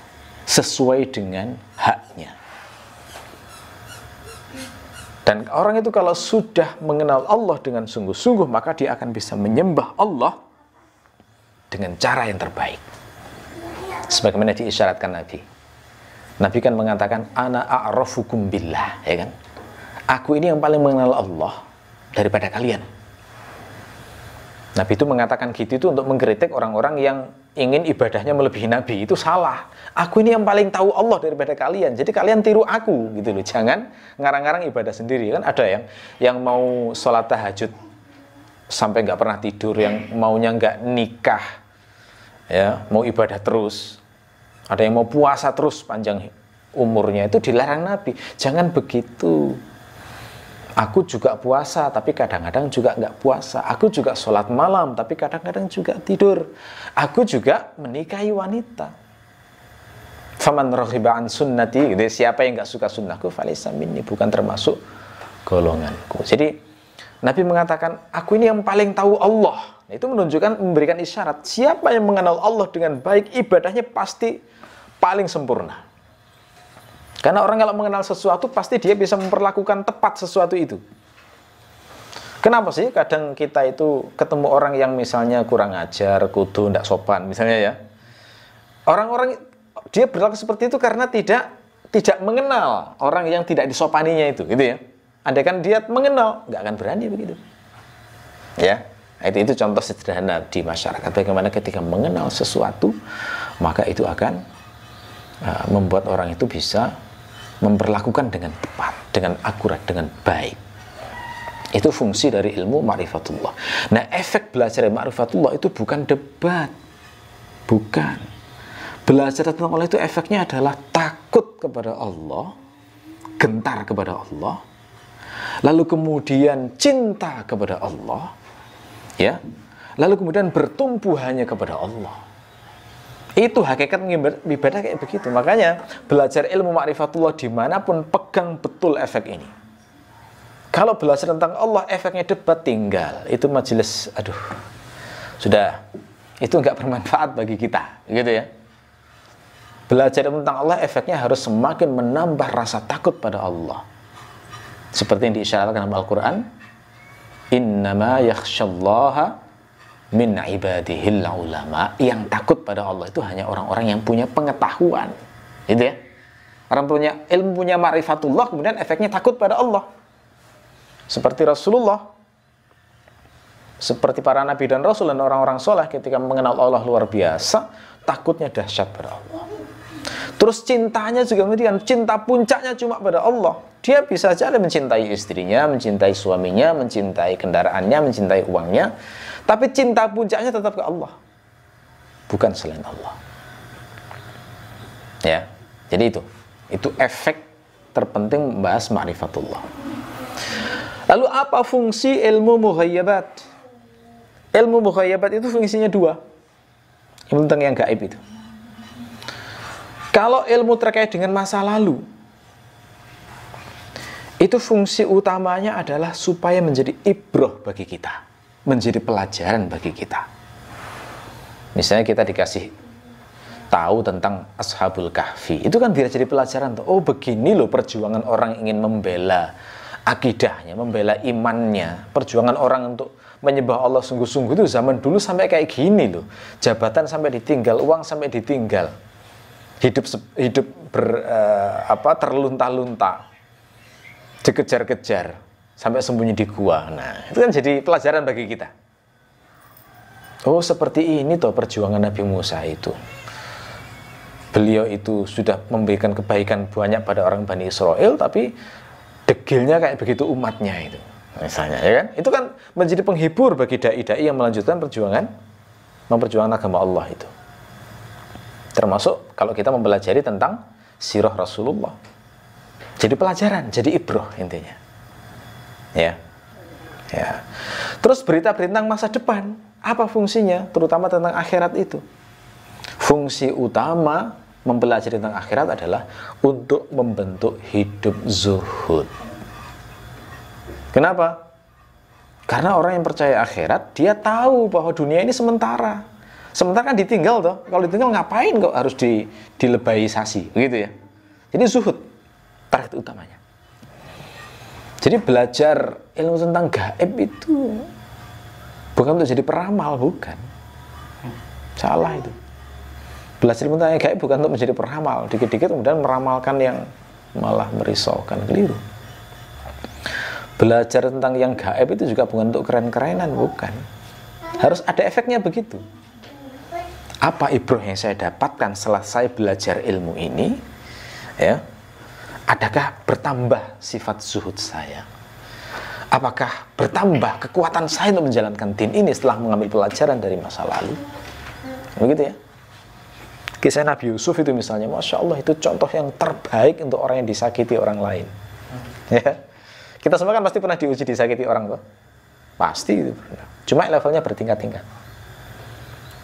sesuai dengan haknya. Dan orang itu kalau sudah mengenal Allah dengan sungguh-sungguh, maka dia akan bisa menyembah Allah dengan cara yang terbaik. Sebagaimana diisyaratkan Nabi. Nabi kan mengatakan, ana a'rafukum billah, ya kan? Aku ini yang paling mengenal Allah daripada kalian. Nabi itu mengatakan gitu itu untuk mengkritik orang-orang yang ingin ibadahnya melebihi Nabi. Itu salah. Aku ini yang paling tahu Allah daripada kalian. Jadi kalian tiru aku, gitu loh. Jangan ngarang-ngarang ibadah sendiri. Kan ada yang mau sholat tahajud sampai nggak pernah tidur, yang maunya nggak nikah, ya, mau ibadah terus. Ada yang mau puasa terus panjang umurnya, itu dilarang Nabi. Jangan begitu. Aku juga puasa, tapi kadang-kadang juga nggak puasa. Aku juga sholat malam, tapi kadang-kadang juga tidur. Aku juga menikahi wanita. Faman raghiba an sunnati, gitu. Siapa yang nggak suka sunnahku, falaysa minni, bukan termasuk golonganku. Jadi Nabi mengatakan, aku ini yang paling tahu Allah. Itu menunjukkan, memberikan isyarat, siapa yang mengenal Allah dengan baik, ibadahnya pasti paling sempurna. Karena orang kalau mengenal sesuatu, pasti dia bisa memperlakukan tepat sesuatu itu. Kenapa sih kadang kita itu ketemu orang yang misalnya kurang ajar, kudu, tidak sopan, misalnya ya. Orang-orang, dia berlaku seperti itu karena tidak mengenal orang yang tidak disopaninya itu, gitu ya. Andai kan dia mengenal, nggak akan berani begitu. Ya, itu contoh sederhana di masyarakat. Bagaimana ketika mengenal sesuatu, maka itu akan membuat orang itu bisa memperlakukan dengan tepat, dengan akurat, dengan baik. Itu fungsi dari ilmu ma'rifatullah. Nah, efek belajar ma'rifatullah itu bukan debat. Bukan. Belajar tentang Allah itu efeknya adalah takut kepada Allah, gentar kepada Allah, lalu kemudian cinta kepada Allah, ya, lalu kemudian bertumbuh hanya kepada Allah. Itu hakikat ibadah kayak begitu. Makanya belajar ilmu ma'rifatullah dimanapun, pegang betul efek ini. Kalau belajar tentang Allah efeknya debat, tinggal itu majelis, aduh, sudah, itu nggak bermanfaat bagi kita, gitu ya. Belajar tentang Allah efeknya harus semakin menambah rasa takut pada Allah. Seperti yang diisyaratkan dalam Al-Quran, innama yakhsyallaha min ibadihil ulama. Yang takut pada Allah itu hanya orang-orang yang punya pengetahuan, gitu ya. Orang punya ilmu, punya ma'rifatullah, kemudian efeknya takut pada Allah. Seperti Rasulullah, seperti para nabi dan rasul dan orang-orang soleh, ketika mengenal Allah luar biasa, takutnya dahsyat pada Allah. Terus cintanya juga kemudian, cinta puncaknya cuma pada Allah. Dia bisa saja mencintai istrinya, mencintai suaminya, mencintai kendaraannya, mencintai uangnya, tapi cinta puncaknya tetap ke Allah, bukan selain Allah. Ya, jadi itu efek terpenting membahas ma'rifatullah. Lalu apa fungsi ilmu mughayyabat? Ilmu mughayyabat itu fungsinya dua. Ilmu tentang yang gaib itu. Kalau ilmu terkait dengan masa lalu, itu fungsi utamanya adalah supaya menjadi ibroh bagi kita, menjadi pelajaran bagi kita. Misalnya kita dikasih tahu tentang Ashabul Kahfi, itu kan biar jadi pelajaran. Oh, begini loh perjuangan orang ingin membela akidahnya, membela imannya, perjuangan orang untuk menyembah Allah sungguh-sungguh itu zaman dulu sampai kayak gini loh. Jabatan sampai ditinggal, uang sampai ditinggal, hidup terlunta-lunta, dikejar-kejar sampai sembunyi di gua. Nah, itu kan jadi pelajaran bagi kita. Oh, seperti ini toh perjuangan Nabi Musa itu. Beliau itu sudah memberikan kebaikan banyak pada orang Bani Israel, tapi degilnya kayak begitu umatnya itu. Misalnya, ya kan? Itu kan menjadi penghibur bagi dai-dai yang melanjutkan memperjuangkan agama Allah itu. Termasuk kalau kita mempelajari tentang sirah Rasulullah. Jadi pelajaran, jadi ibroh intinya. Ya. Ya. Terus berita-berita tentang masa depan, apa fungsinya? Terutama tentang akhirat itu. Fungsi utama mempelajari tentang akhirat adalah untuk membentuk hidup zuhud. Kenapa? Karena orang yang percaya akhirat, dia tahu bahwa dunia ini sementara. Sementara kan ditinggal toh. Kalau ditinggal ngapain kok harus dilebaisasi, begitu ya. Jadi zuhud target utamanya. Jadi belajar ilmu tentang gaib itu bukan untuk jadi peramal, bukan. Salah itu. Belajar ilmu tentang gaib bukan untuk menjadi peramal, dikit-dikit kemudian meramalkan yang malah merisaukan, keliru. Belajar tentang yang gaib itu juga bukan untuk keren-kerenan, bukan. Harus ada efeknya begitu. Apa ibroh yang saya dapatkan setelah saya belajar ilmu ini? Ya. Adakah bertambah sifat zuhud saya? Apakah bertambah kekuatan saya untuk menjalankan din ini setelah mengambil pelajaran dari masa lalu? Begitu ya. Kisah Nabi Yusuf itu misalnya, Masya Allah, itu contoh yang terbaik untuk orang yang disakiti orang lain. Ya. Kita semua kan pasti pernah diuji disakiti orang tuh. Pasti itu pernah. Cuma levelnya bertingkat-tingkat.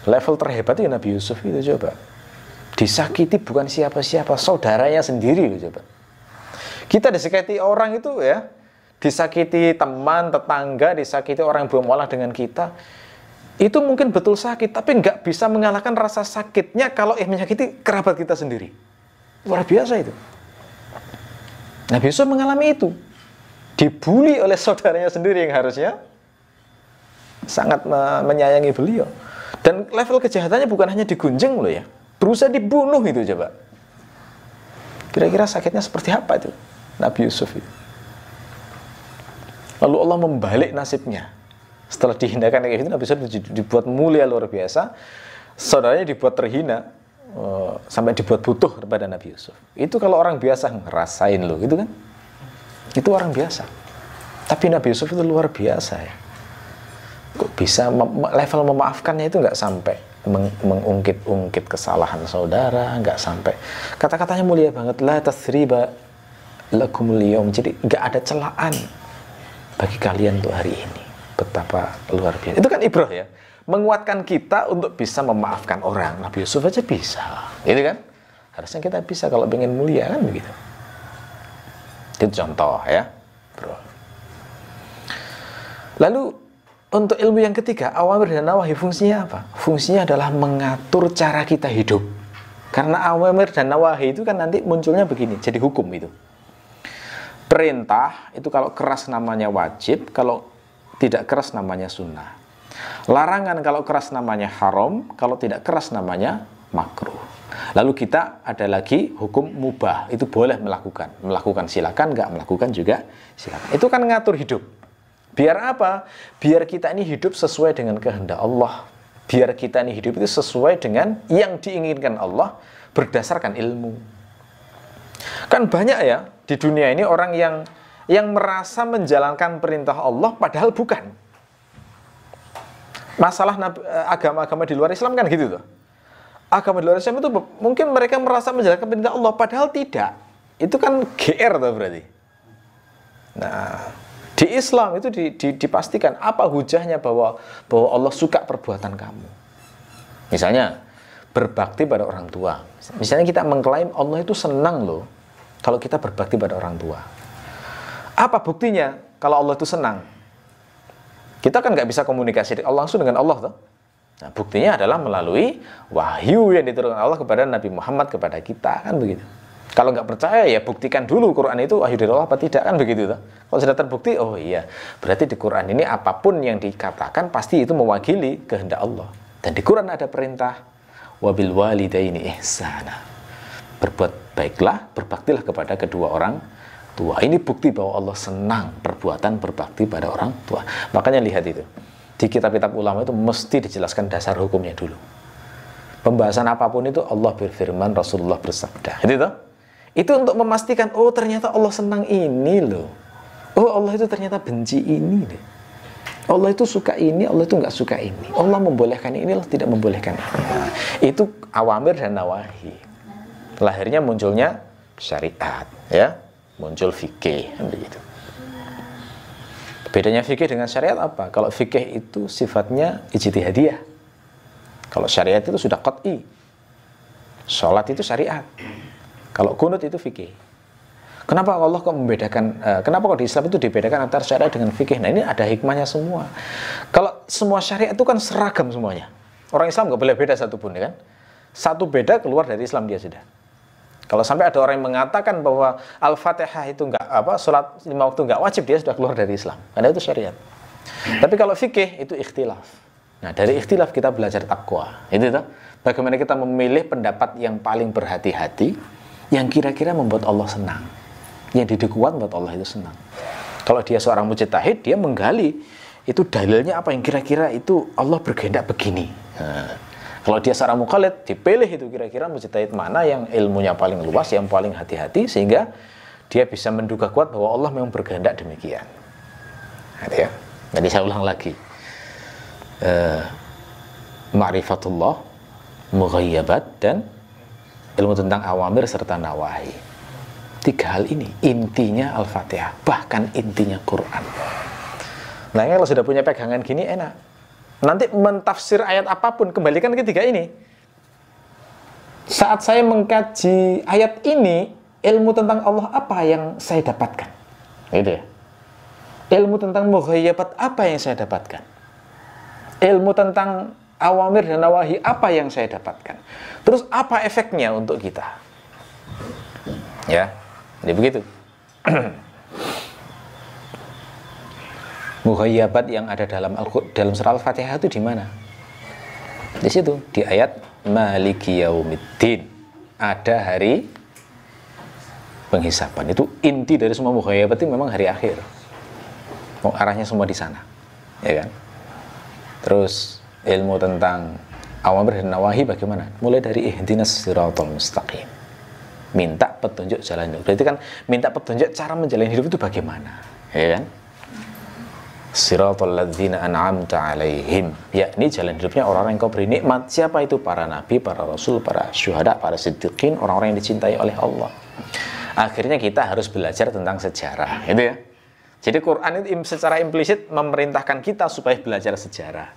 Level terhebat itu Nabi Yusuf itu, coba. Disakiti bukan siapa-siapa, saudaranya sendiri loh, coba. Kita disakiti orang itu ya, disakiti teman, tetangga, disakiti orang yang bermuamalah dengan kita, itu mungkin betul sakit, tapi nggak bisa mengalahkan rasa sakitnya kalau menyakiti kerabat kita sendiri. Luar biasa itu. Nabi Yusuf mengalami itu, dibully oleh saudaranya sendiri yang harusnya sangat menyayangi beliau. Dan level kejahatannya bukan hanya digunjing loh ya, berusaha dibunuh itu, coba. Kira-kira sakitnya seperti apa itu Nabi Yusuf itu? Lalu Allah membalik nasibnya. Setelah dihinakan kayak gitu, Nabi Yusuf dibuat mulia luar biasa. Saudaranya dibuat terhina, sampai dibuat butuh kepada Nabi Yusuf. Itu kalau orang biasa ngerasain loh, gitu kan? Itu orang biasa. Tapi Nabi Yusuf itu luar biasa ya. Kok bisa level memaafkannya itu nggak sampai mengungkit-ungkit kesalahan saudara, nggak sampai. Kata-katanya mulia banget, la tathriba lakumul yawm. Jadi nggak ada celaan bagi kalian untuk hari ini. Betapa luar biasa. Itu kan ibroh ya, menguatkan kita untuk bisa memaafkan orang. Nabi Yusuf aja bisa, gitu kan? Harusnya kita bisa kalau pengen mulia kan begitu. Itu contoh ya, bro. Lalu untuk ilmu yang ketiga, awamir dan nawahi, fungsinya apa? Fungsinya adalah mengatur cara kita hidup. Karena awamir dan nawahi itu kan nanti munculnya begini, jadi hukum itu. Perintah itu kalau keras namanya wajib, kalau tidak keras namanya sunnah. Larangan kalau keras namanya haram, kalau tidak keras namanya makruh. Lalu kita ada lagi hukum mubah, itu boleh melakukan. Melakukan silakan, nggak melakukan juga silakan. Itu kan ngatur hidup. Biar apa? Biar kita ini hidup sesuai dengan kehendak Allah. Biar kita ini hidup itu sesuai dengan yang diinginkan Allah berdasarkan ilmu. Kan banyak ya di dunia ini orang yang merasa menjalankan perintah Allah padahal bukan. Masalah agama-agama di luar Islam kan gitu tuh. Agama di luar Islam itu mungkin mereka merasa menjalankan perintah Allah padahal tidak. itu kan GR tuh berarti. Nah, di Islam itu dipastikan apa hujahnya bahwa Allah suka perbuatan kamu. Misalnya berbakti pada orang tua. Misalnya kita mengklaim Allah itu senang loh kalau kita berbakti pada orang tua. Apa buktinya kalau Allah itu senang? Kita kan nggak bisa komunikasi langsung dengan Allah toh. Nah, buktinya adalah melalui wahyu yang diturunkan Allah kepada Nabi Muhammad kepada kita, kan begitu. Kalau nggak percaya ya buktikan dulu Quran itu wahyu dari Allah apa tidak, kan begitu toh. Kalau sudah terbukti, oh iya, berarti di Quran ini apapun yang dikatakan pasti itu mewakili kehendak Allah. Dan di Quran ada perintah wabil walidaini ihsana. Berbuat baiklah, berbaktilah kepada kedua orang tua. Ini bukti bahwa Allah senang perbuatan berbakti pada orang tua. Makanya lihat itu. Di kitab-kitab ulama itu mesti dijelaskan dasar hukumnya dulu. Pembahasan apapun itu Allah berfirman, Rasulullah bersabda. Itu untuk memastikan, oh ternyata Allah senang ini loh. Oh Allah itu ternyata benci ini loh. Allah itu suka ini, Allah itu nggak suka ini. Allah membolehkan ini, Allah tidak membolehkan ini. Nah, itu awamir dan nawahi. Lahirnya munculnya syariat, ya, muncul fikih, begitu. Bedanya fikih dengan syariat apa? Kalau fikih itu sifatnya ijtihadiyah. Kalau syariat itu sudah qat'i. Sholat itu syariat. Kalau kunut itu fikih. Kenapa Allah kok membedakan? Kenapa kok di Islam itu dibedakan antara syariat dengan fikih? Nah ini ada hikmahnya semua. Kalau semua syariat itu kan seragam semuanya. Orang Islam nggak boleh beda satupun, ya kan? Satu beda keluar dari Islam dia sudah. Kalau sampai ada orang yang mengatakan bahwa Al-Fatihah itu sholat 5 waktu nggak wajib, dia sudah keluar dari Islam. Karena itu syariat. Tapi kalau fikih itu ikhtilaf. Nah, dari ikhtilaf kita belajar takwa. Itu tuh. Bagaimana kita memilih pendapat yang paling berhati-hati, yang kira-kira membuat Allah senang. Yang didik kuat membuat Allah itu senang. Kalau dia seorang mujtahid, dia menggali itu dalilnya apa yang kira-kira itu Allah berkehendak begini. Nah, kalau dia seorang muqallid, dipilih itu kira-kira mujtahid mana yang ilmunya paling luas, yang paling hati-hati, sehingga dia bisa menduga kuat bahwa Allah memang berkehendak demikian. Ya. Jadi saya ulang lagi. Ma'rifatullah, mughayyabat, dan ilmu tentang awamir serta nawahi. 3 hal ini intinya Al-Fatihah, bahkan intinya Quran. Nah, kalau sudah punya pegangan gini enak. Nanti mentafsir ayat apapun, kembalikan ketiga ini. Saat saya mengkaji ayat ini, ilmu tentang Allah apa yang saya dapatkan? Gitu ya. Ilmu tentang mughayyabat apa yang saya dapatkan? Ilmu tentang awamir dan nawahi apa yang saya dapatkan? Terus apa efeknya untuk kita? Ya, jadi begitu. Mughayyabat yang ada dalam surah Al-Fatihah itu di mana? Di situ, di ayat Maliki Yaumiddin. Ada hari penghisaban. Itu inti dari semua mughayyabat itu memang hari akhir. Arahnya semua di sana. Ya kan? Terus ilmu tentang awamir dan nawahi bagaimana? Mulai dari ihdinas siratal mustaqim. Minta petunjuk jalan hidup. Berarti kan minta petunjuk cara menjalani hidup itu bagaimana? Ya kan? Siratal ladzina an'amta alaihim, yakni jalan hidupnya orang-orang yang kau beri nikmat. Siapa itu? Para nabi, para rasul, para syuhada, para siddiqin, orang-orang yang dicintai oleh Allah. Akhirnya kita harus belajar tentang sejarah, gitu ya. Jadi Quran itu secara implisit memerintahkan kita supaya belajar sejarah.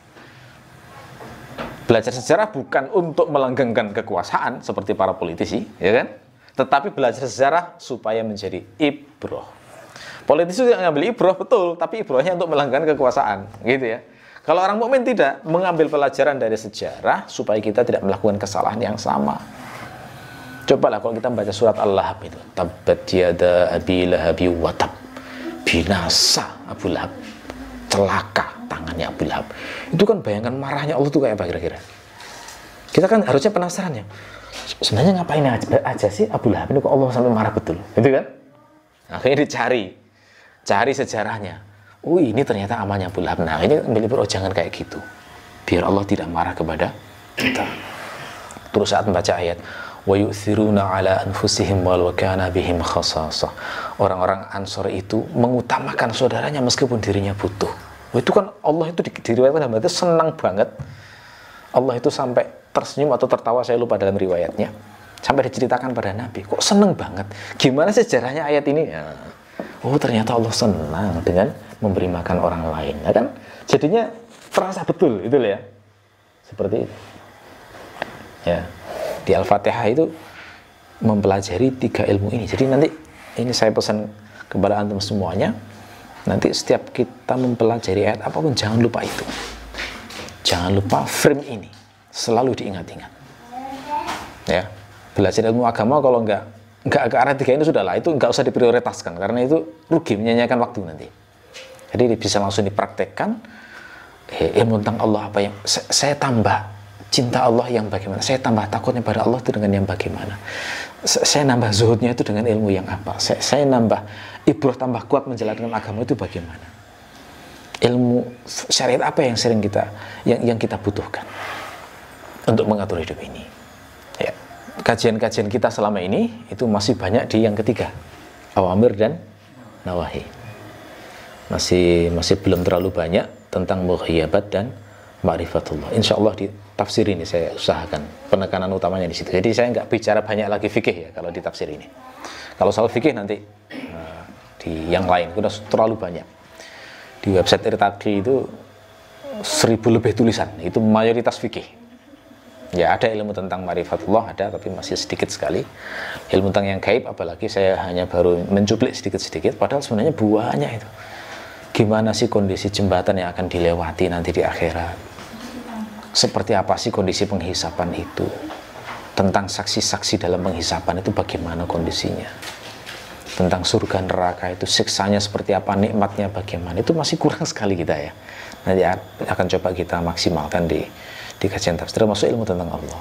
Belajar sejarah bukan untuk melanggengkan kekuasaan seperti para politisi, ya kan? Tetapi belajar sejarah supaya menjadi ibrah. Politisi yang ngambil ibrah betul, tapi ibrahnya untuk melanggengkan kekuasaan, gitu ya. Kalau orang mukmin tidak mengambil pelajaran dari sejarah supaya kita tidak melakukan kesalahan yang sama. Cobalah kalau kita membaca surat Al-Lahab itu, tabbat yada abi lahabi wa tab, binasa Abu Lahab, celaka tangannya Abu Lahab. Itu kan bayangkan marahnya Allah itu kayak apa kira-kira? Kita kan harusnya penasaran ya. Sebenarnya ngapain aja sih Abu Lahab ini kok Allah sampai marah betul, gitu kan? Akhirnya cari sejarahnya. Oh ini ternyata amalnya Abu Lahab. Nah ini ambil jangan kayak gitu, biar Allah tidak marah kepada kita. Terus saat membaca ayat wa yu'thiruna ala anfusihim walau kana bihim khasasah, orang-orang Ansor itu mengutamakan saudaranya meskipun dirinya butuh. Itu kan Allah itu diriwayatkan dalam itu senang banget. Allah itu sampai tersenyum atau tertawa, saya lupa dalam riwayatnya, Sampai diceritakan pada Nabi, kok seneng banget. Gimana sejarahnya ayat ini? Ya, oh ternyata Allah senang dengan memberi makan orang lain. Ya kan? Jadinya terasa betul itu ya. Seperti itu. Ya. Di Al-Fatihah itu mempelajari 3 ilmu ini. Jadi nanti ini saya pesan kepada antum semuanya. Nanti setiap kita mempelajari ayat apapun jangan lupa itu. Jangan lupa frame ini. Selalu diingat-ingat. Ya. Belajar ilmu agama kalau nggak ke arah 3 ini sudahlah, itu nggak usah diprioritaskan karena itu rugi menyanyikan waktu nanti. Jadi bisa langsung dipraktekkan ilmu tentang Allah apa yang saya tambah cinta Allah yang bagaimana, saya tambah takutnya pada Allah itu dengan yang bagaimana, saya nambah zuhudnya itu dengan ilmu yang apa, saya nambah ibrah tambah kuat menjalankan agama itu bagaimana, ilmu syariat apa yang sering kita yang kita butuhkan untuk mengatur hidup ini. Ya. Kajian-kajian kita selama ini itu masih banyak di yang ketiga, awamir dan nawahi. Masih belum terlalu banyak tentang mughayabat dan ma'rifatullah. Insya Allah di tafsir ini saya usahakan penekanan utamanya di situ. Jadi saya nggak bicara banyak lagi fikih ya kalau di tafsir ini. Kalau soal fikih nanti di yang lain sudah terlalu banyak. Di website Irtaqi itu 1000 lebih tulisan, itu mayoritas fikih. Ya ada ilmu tentang ma'rifatullah ada, tapi masih sedikit sekali. Ilmu tentang yang gaib apalagi saya hanya baru mencuplik sedikit-sedikit, padahal sebenarnya banyak itu. Gimana sih kondisi jembatan yang akan dilewati nanti di akhirat? Seperti apa sih kondisi penghisapan itu? Tentang saksi-saksi dalam penghisapan itu bagaimana kondisinya? Tentang surga neraka itu siksanya seperti apa, nikmatnya bagaimana? Itu masih kurang sekali kita ya. Nanti akan coba kita maksimalkan di kajian tafsir, termasuk ilmu tentang Allah.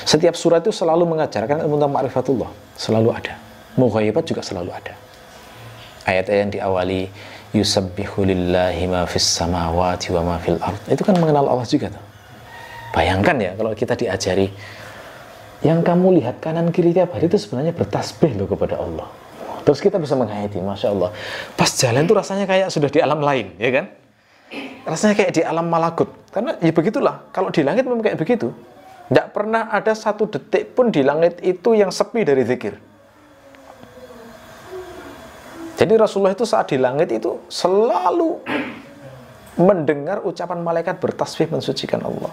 Setiap surat itu selalu mengajarkan ilmu tentang ma'rifatullah, selalu ada. Mughayabat juga selalu ada. Ayat-ayat yang diawali yusabbihu lillahi ma fis samawati wa ma fil ard, itu kan mengenal Allah juga tuh. Bayangkan ya kalau kita diajari yang kamu lihat kanan kiri tiap hari itu sebenarnya bertasbih loh kepada Allah. Terus kita bisa menghayati, Masya Allah. Pas jalan tuh rasanya kayak sudah di alam lain, ya kan? Rasanya kayak di alam malakut. Karena ya begitulah, kalau di langit memang kayak begitu. Tidak pernah ada satu detik pun di langit itu yang sepi dari zikir. Jadi Rasulullah itu saat di langit itu selalu mendengar ucapan malaikat bertasbih mensucikan Allah.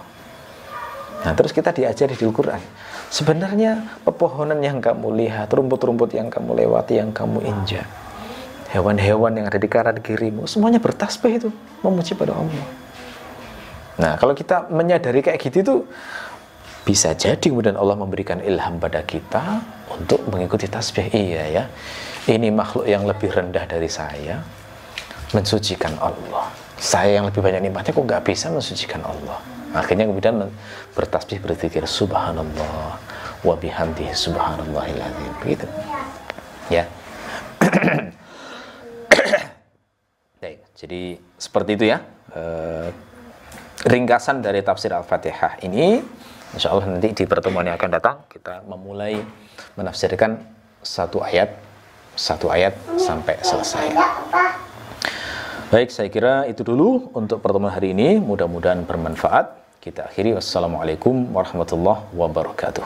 Nah terus kita diajari di Al-Quran. Sebenarnya pepohonan yang kamu lihat, rumput-rumput yang kamu lewati, yang kamu injak, hewan-hewan yang ada di kanan kirimu, semuanya bertasbih itu, memuji pada Allah. Nah, kalau kita menyadari kayak gitu itu, bisa jadi kemudian Allah memberikan ilham pada kita untuk mengikuti tasbih. Iya ya, ini makhluk yang lebih rendah dari saya, mensucikan Allah. Saya yang lebih banyak nikmatnya kok nggak bisa mensucikan Allah. Akhirnya kemudian bertasbih, berzikir, subhanallah wa bihamdihi subhanallahil azim. Begitu. Ya. Baik, jadi seperti itu ya. Ringkasan dari tafsir Al-Fatihah ini. Insya Allah nanti di pertemuan yang akan datang kita memulai menafsirkan satu ayat sampai selesai. Baik, saya kira itu dulu untuk pertemuan hari ini. Mudah-mudahan bermanfaat. Kita akhiri. Wassalamualaikum warahmatullahi wabarakatuh.